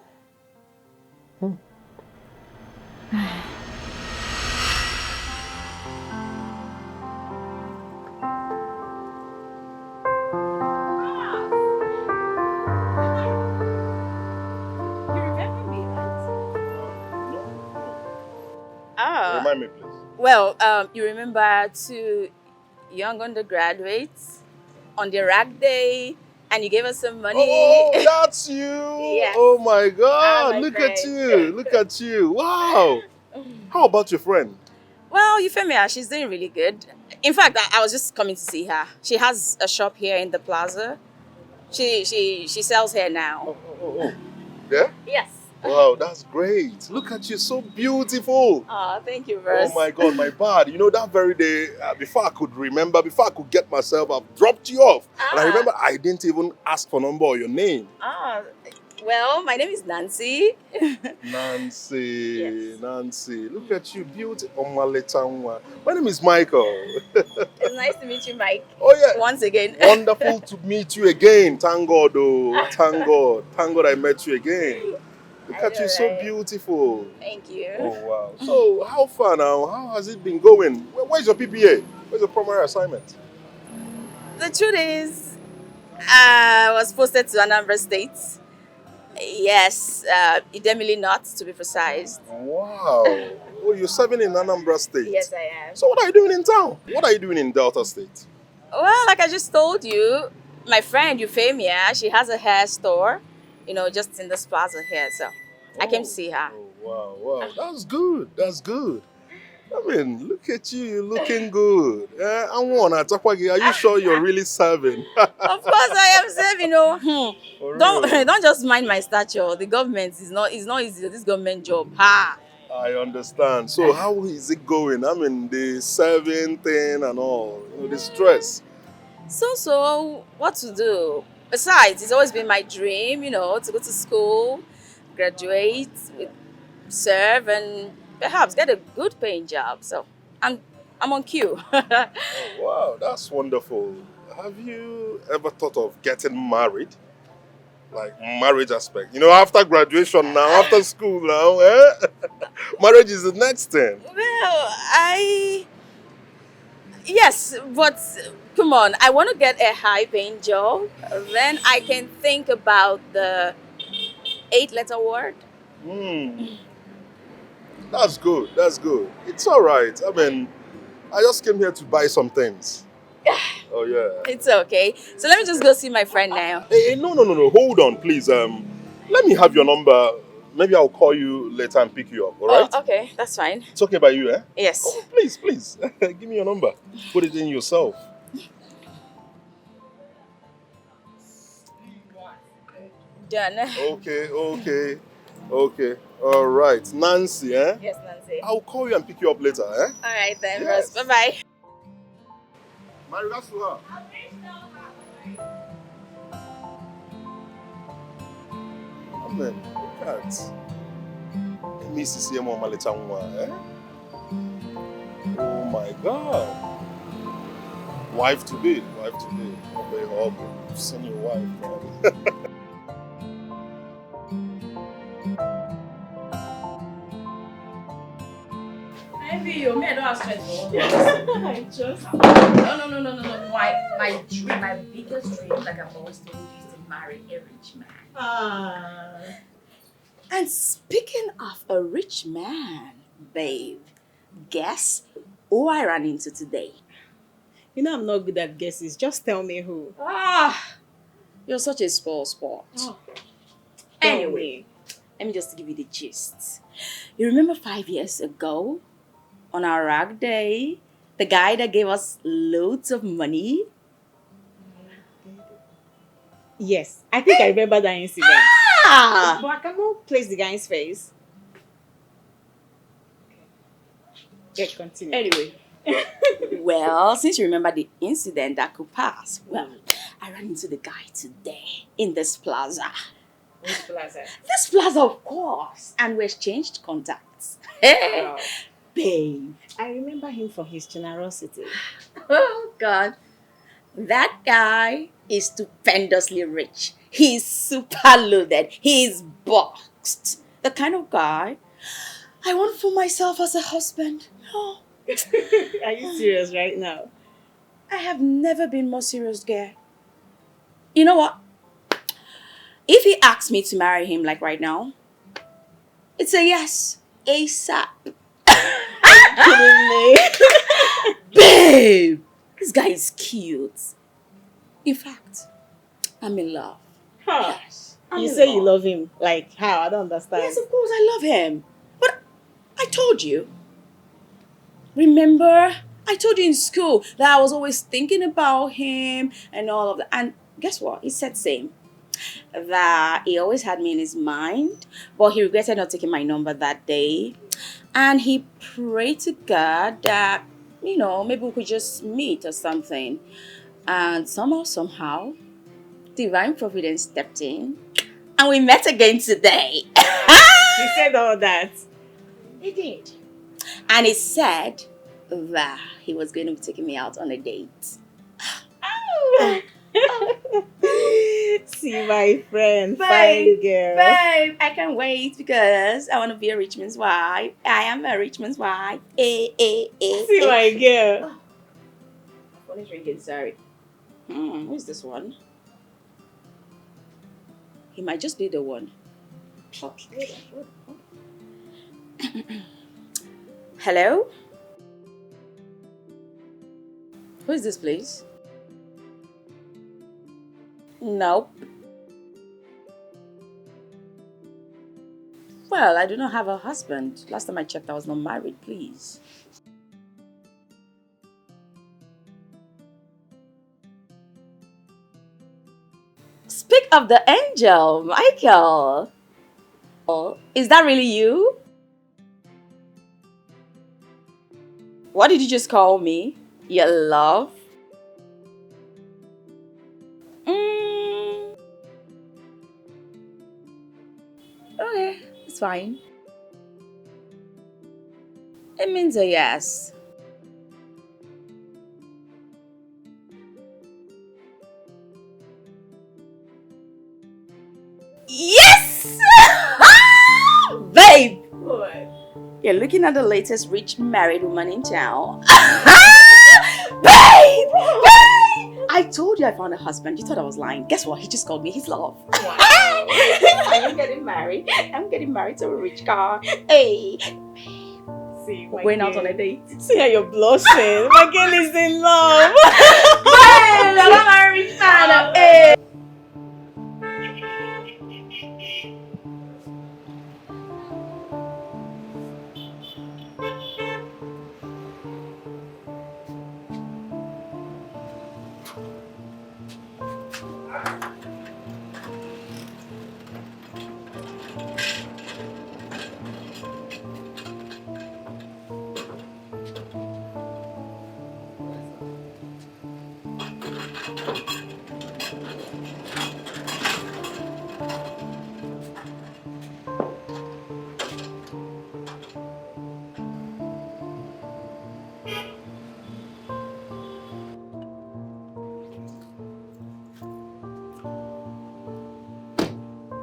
Well, you remember two young undergraduates on the rag day, and you gave us some money. Oh, that's you! Yes. Oh my God! my Look at friend. you! Look at you! Wow! How about your friend? Well, Euphemia, she's doing really good. In fact, I was just coming to see her. She has a shop here in the plaza. She sells hair now. Oh. Yeah? Yes. Wow, that's great. Look at you, so beautiful. Oh, thank you, Verse. Oh my God, my bad. You know, that very day, before I could remember, before I could get myself, I've dropped you off. And I remember I didn't even ask for number or your name. Well, my name is Nancy. Nancy, Yes. Nancy. Look at you, beautiful. My name is Michael. It's nice to meet you, Mike. Oh yeah. Once again. Wonderful to meet you again. Thank God, oh. Thank God. Thank God I met you again. Look at you, so beautiful. Thank you. Oh wow. So how far now? How has it been going? Where's your PPA? Where's your primary assignment? The truth is, I was posted to Anambra State. Yes, Idemili North to be precise. Wow. Oh, you're serving in Anambra State? Yes, I am. So what are you doing in town? What are you doing in Delta State? Well, like I just told you, my friend Euphemia, she has a hair store, just in this plaza here. So I came to see her. Oh, wow. That's good. That's good. I mean, look at you. You're looking good. Are you sure you're really serving? Of course I am serving, Don't just mind my stature. The government is not easy. This government job. Ha! I understand. So how is it going? I mean, the serving thing and all, the stress. So, what to do? Besides, it's always been my dream, to go to school, graduate, serve, and perhaps get a good paying job. So, I'm on cue. Oh, wow, that's wonderful. Have you ever thought of getting married? Like marriage aspect. After graduation now, after school now, marriage is the next thing. Well, yes, but come on, I want to get a high paying job. Then I can think about the 8-letter word. That's good. That's good. It's all right. I mean, I just came here to buy some things. Oh, yeah. It's okay. So let me just go see my friend now. Hey, no. Hold on, please. Let me have your number. Maybe I'll call you later and pick you up, all right? Oh, okay. That's fine. It's okay by you, eh? Yes. Oh, please. Give me your number. Put it in yourself. Done. Okay. All right. Nancy, eh? Yes, Nancy. I'll call you and pick you up later, eh? All right then, Yes. Rose. Bye-bye. My regards to her. Amen. Look at. Mrs. Yemo Malitangwa, eh? Oh my God. Wife to be. Okay, I've seen your wife, man. You, me, I don't have strength for all I just. No. My dream, my biggest dream, like I've always told you, is to marry a rich man. And speaking of a rich man, babe, guess who I ran into today? I'm not good at guesses. Just tell me who. You're such a spoil sport. Anyway, let me just give you the gist. You remember 5 years ago, on our rag day, the guy that gave us loads of money? Yes, I think I remember that incident. But I cannot place the guy's face. Okay, continue. Anyway. Well, since you remember the incident that could pass, well, I ran into the guy today in this plaza. Which plaza? This plaza, of course. And we exchanged contacts. Hey, Wow. babe. I remember him for his generosity. Oh, God. That guy is stupendously rich. He's super loaded. He's boxed. The kind of guy I want for myself as a husband. Oh. Are you serious right now? I have never been more serious, girl. You know what? If he asks me to marry him like right now, it's a yes. ASAP. kidding me? Babe, this guy is cute. In fact, I'm in love. Huh. I'm You in say love. you love him. Like how? I don't understand. Yes, of course, I love him. But I told you. Remember? I told you in school that I was always thinking about him and all of that. And guess what? He said same. That he always had me in his mind, but he regretted not taking my number that day. And he prayed to God that, maybe we could just meet or something. And somehow, divine providence stepped in. And we met again today. He said all that. He did. And he said that he was going to be taking me out on a date. See my friend, Babe, fine girl. Babe, I can't wait because I want to be a rich man's wife. I am a rich man's wife. See my girl. Oh, what is ringing? Sorry. Who's this one? He might just be the one. Hello? Who is this, please? Nope. Well, I do not have a husband. Last time I checked, I was not married, please. Speak of the angel, Michael. Oh, is that really you? What did you just call me? Your love? Okay, it's fine. It means a yes. Yes! Babe! What? You're looking at the latest rich married woman in town. Babe! Babe! I told you I found a husband. You thought I was lying. Guess what? He just called me his love. Wow. I'm getting married. I'm getting married to a rich guy. Hey. See, We're going out on a date. See how you're blushing. My girl is in love. Babe! I'm a rich man. Hey.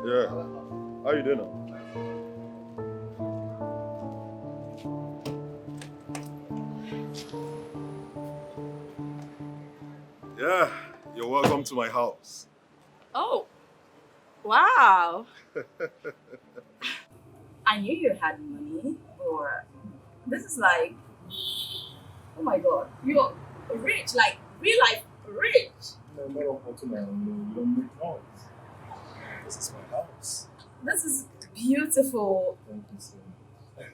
Yeah. How you doing now? Yeah, you're welcome to my house. Oh, wow. I knew you had money, or this is like, oh my god, you're rich, like real life rich. No, not my own house. This is my house. This is beautiful. Thank you so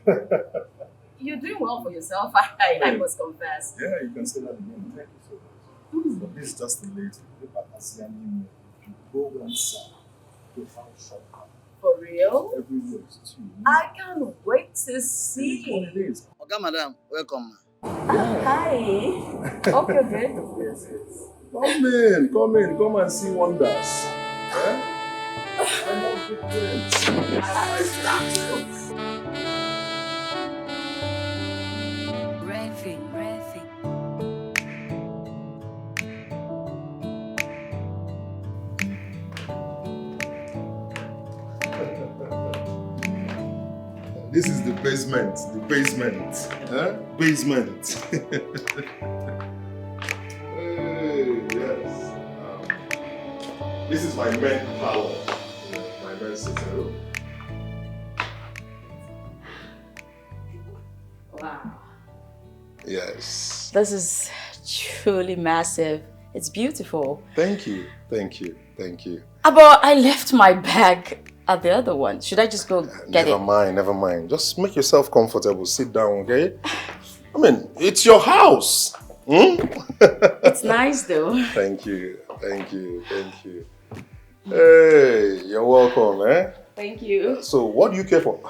much. You're doing well for yourself, I must confess. Yeah, you can say that again. Thank you so much. But this is just the latest. You go one side, you found shop. For real? Everywhere is too. I can't wait to see. What it is. Okay, madam, welcome. Hi. Hope you're good. Yes. Come in, come and see wonders. Eh? I love big friends. This is the basement. Huh? Basement. Hey, yes. This is my main parlor. My main sitting room. Wow. Yes. This is truly massive. It's beautiful. Thank you. Thank you. Thank you. But I left my bag at the other one. Should I just go get it? Never mind, never mind. Just make yourself comfortable. Sit down, okay? I mean, it's your house. It's nice though. Thank you. Thank you. Thank you. Hey, you're welcome, eh? Thank you. So, what do you care for?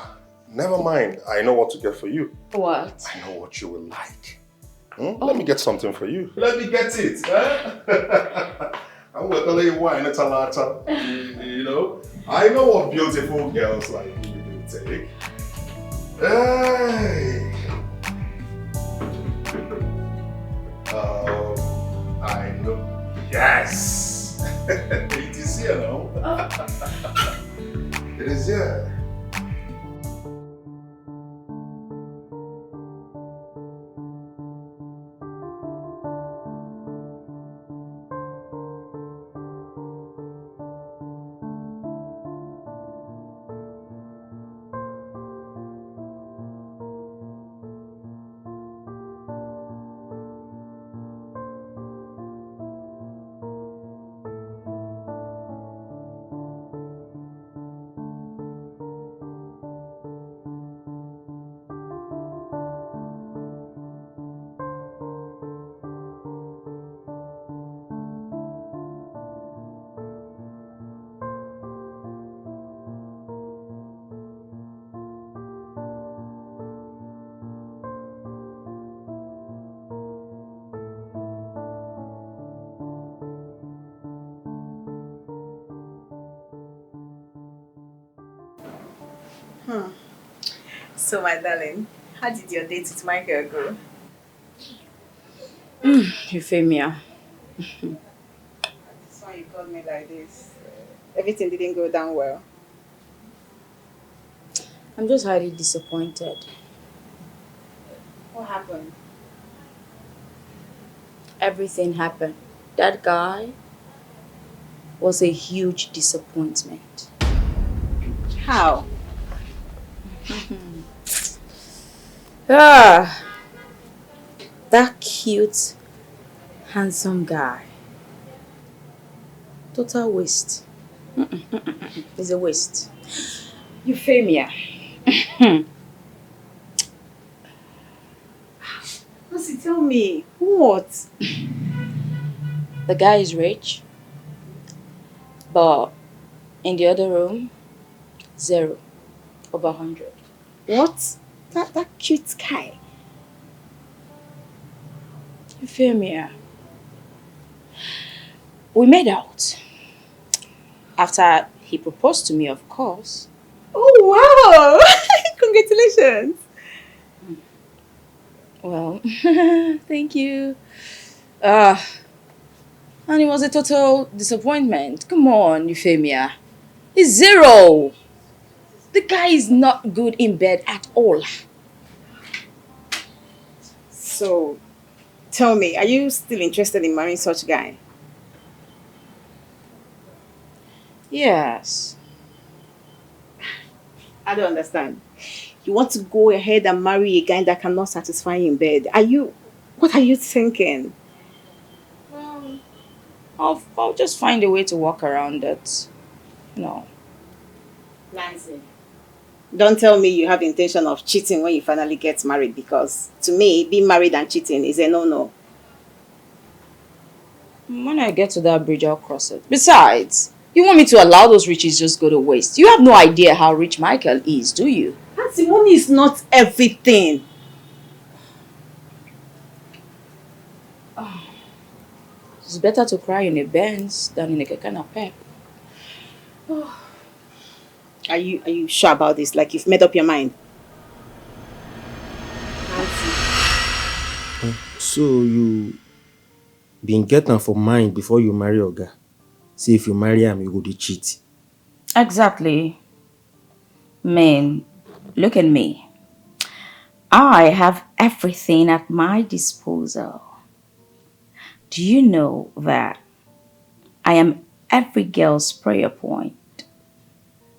Never mind. I know what to get for you. What? I know what you will like. Let me get something for you. Let me get it. Eh? I'm going to tell you why in a talata. You know, I know what beautiful girls like you do take. Hey. I know. Yes. It is here now. It is here. So, my darling, how did your date with Michael go? Euphemia. That's why you called me like this. Everything didn't go down well. I'm just highly disappointed. What happened? Everything happened. That guy was a huge disappointment. How? That cute, handsome guy. Total waste. It's a waste. Euphemia. Nancy, tell me, what? The guy is rich, but in the other room, 0 over 100. What? That cute guy. Euphemia. We made out. After he proposed to me, of course. Oh, wow! Congratulations! Well, thank you. And it was a total disappointment. Come on, Euphemia. It's 0. The guy is not good in bed at all. So, tell me, are you still interested in marrying such a guy? Yes. I don't understand. You want to go ahead and marry a guy that cannot satisfy you in bed. What are you thinking? I'll just find a way to walk around it. No. Nancy, don't tell me you have the intention of cheating when you finally get married, because to me, being married and cheating is a no-no. When I get to that bridge, I'll cross it. Besides, you want me to allow those riches just go to waste? You have no idea how rich Michael is, do you? Nancy, money is not everything. It's better to cry in a Benz than in a keke napep. Are you sure about this? Like you've made up your mind? So you been getting for mind before you marry Oga. See, if you marry him, you go to cheat. Exactly. Man, look at me. I have everything at my disposal. Do you know that I am every girl's prayer point?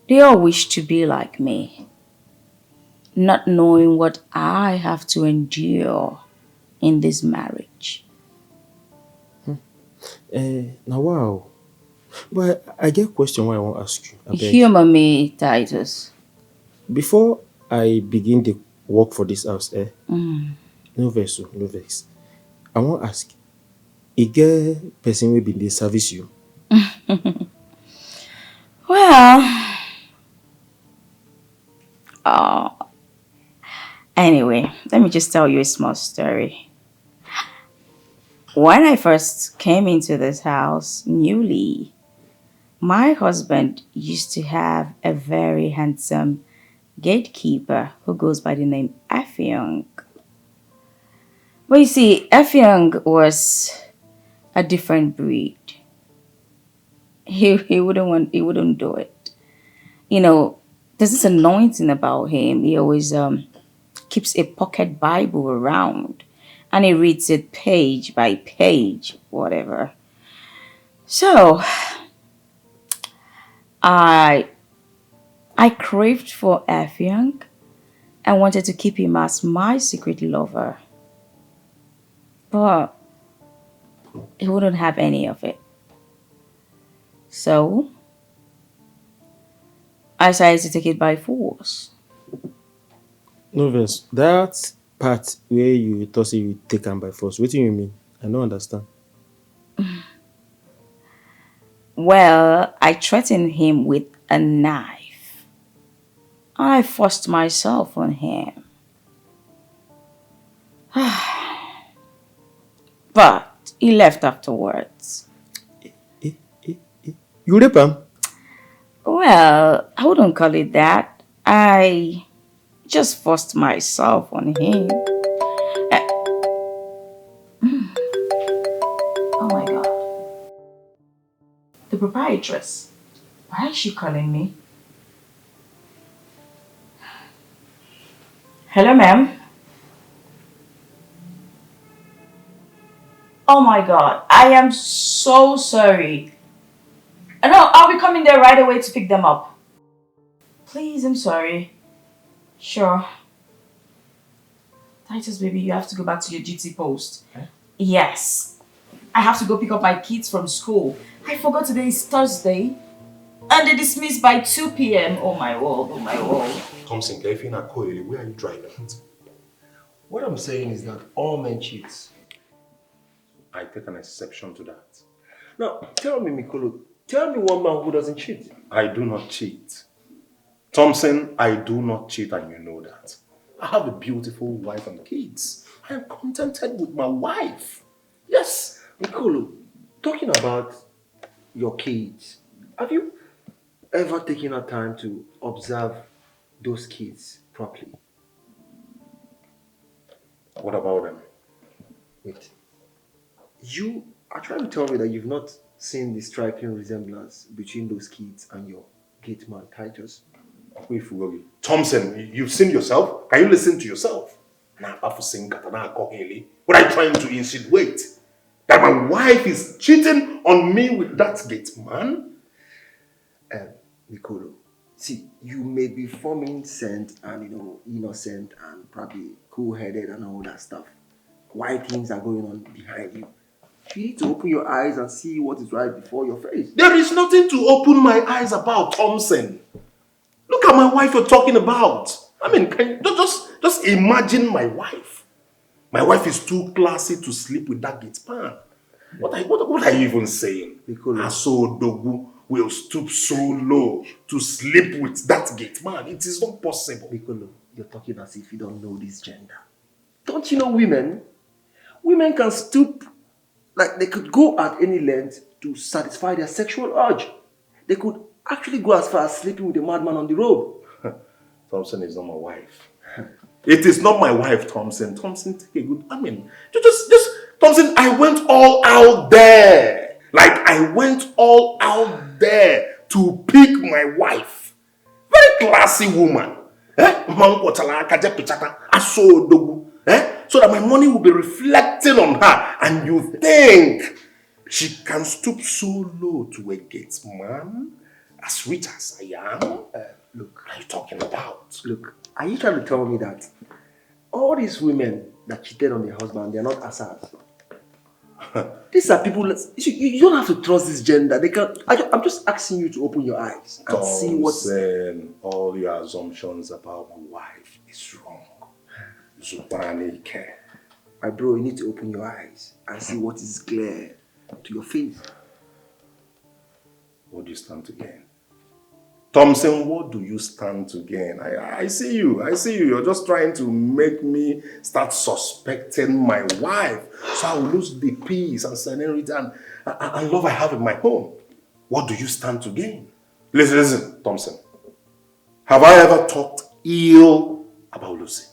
They all wish to be like me, not knowing what I have to endure in this marriage. Now wow. But I get a question why I want to ask you. Humor me, Titus. Before I begin the work for this house, no vex, no vex. I want to ask, a girl person will be the service you? Well, anyway, let me just tell you a small story. When I first came into this house newly, my husband used to have a very handsome gatekeeper who goes by the name Afyong. But you see, Afyong was a different breed. He wouldn't do it. You know, there's this anointing about him. He always keeps a pocket Bible around and he reads it page by page, whatever. So I craved for Afyong and wanted to keep him as my secret lover. But he wouldn't have any of it. So I decided to take it by force. No vex. That part where you thought you take him by force, what do you mean? I don't understand. Well, I threatened him with a knife. I forced myself on him. But he left afterwards. You rape him? Well, I wouldn't call it that. I just forced myself on him. Oh my God. The proprietress. Why is she calling me? Hello, ma'am. Oh my God. I am so sorry. No, I'll be coming there right away to pick them up. Please, I'm sorry. Sure. Titus, baby, you have to go back to your duty post. Eh? Yes. I have to go pick up my kids from school. I forgot today is Thursday. And they dismissed by 2 p.m. Oh my word, oh my word. Thompson, where are you driving at? What I'm saying is that all men cheat. I take an exception to that. Now, tell me, Mikolo, tell me one man who doesn't cheat. I do not cheat. Thompson, I do not cheat and you know that. I have a beautiful wife and kids. I am contented with my wife. Yes. Mikolo, talking about your kids, have you ever taken a time to observe those kids properly? What about them? Wait. You are trying to tell me that you've not seen the striking resemblance between those kids and your Gateman Titus? Wait, Thompson, you've seen yourself? Can you listen to yourself? What are you trying to insinuate? That my wife is cheating on me with that Gateman? Nicolo, see, you may be forming scent and, innocent and probably cool-headed and all that stuff. Why things are going on behind you? You need to open your eyes and see what is right before your face. There is nothing to open my eyes about, Thompson. Look at my wife you're talking about. I mean, can you just imagine my wife. My wife is too classy to sleep with that Gateman. What are you even saying? Asodogu will stoop so low to sleep with that Gateman. It is not possible. Nicolo, you're talking as if you don't know this gender. Don't you know women? Women can stoop, like they could go at any length to satisfy their sexual urge. They could actually go as far as sleeping with a madman on the road. Thompson is not my wife. It is not my wife, Thompson. Thompson, take a good... just Thompson, I went all out there. Like, I went all out there to pick my wife. Very classy woman. So that my money will be reflecting on her. And you think she can stoop so low to a Gateman? As sweet as I am? Look, what are you talking about? Look, are you trying to tell me that all these women that cheated on their husband, they are not assassins. These are people, you don't have to trust this gender. They can. I'm just asking you to open your eyes and see what's... all your assumptions about my wife is wrong. Zubani care. My bro, you need to open your eyes and see what is clear to your face. What do you stand to gain? Thompson, what do you stand to gain? I see you. You're just trying to make me start suspecting my wife. So I will lose the peace and serenity and love I have in my home. What do you stand to gain? Listen, Thompson. Have I ever talked ill about Lucy?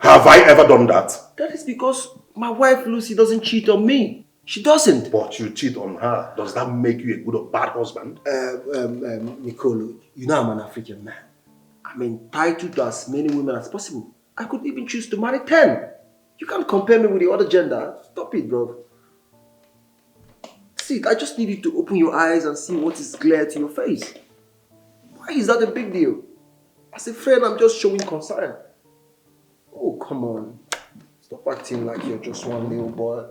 Have I ever done that? That is because my wife Lucy doesn't cheat on me. She doesn't. But you cheat on her. Does that make you a good or bad husband? Nicolo, you know I'm an African man. I'm entitled to as many women as possible. I could even choose to marry 10. You can't compare me with the other gender. Stop it, bro. See, I just need you to open your eyes and see what is clear to your face. Why is that a big deal? As a friend, I'm just showing concern. Oh, come on. Stop acting like you're just one little boy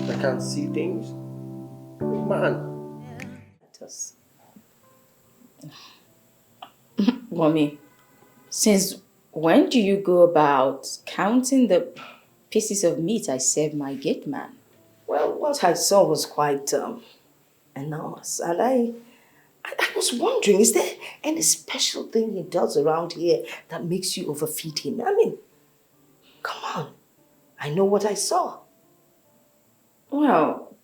that can't see things. Oh, man. Mommy, since when do you go about counting the pieces of meat I serve my gateman? Well, what I saw was quite enormous. And I was wondering, is there any special thing he does around here that makes you overfeed him? I mean, come on. I know what I saw. Well,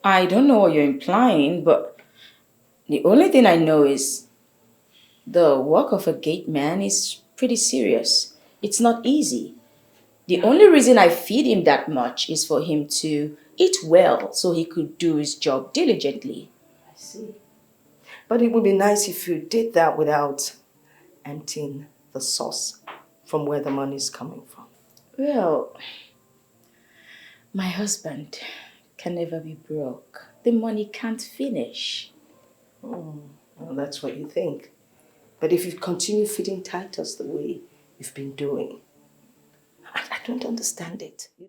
I don't know what you're implying, but the only thing I know is the work of a gateman is pretty serious. It's not easy. The only reason I feed him that much is for him to eat well so he could do his job diligently. I see. But it would be nice if you did that without emptying the sauce from where the money is coming from. Well, my husband can never be broke. The money can't finish. Well, that's what you think. But if you continue feeding Titus the way you've been doing, I don't understand it.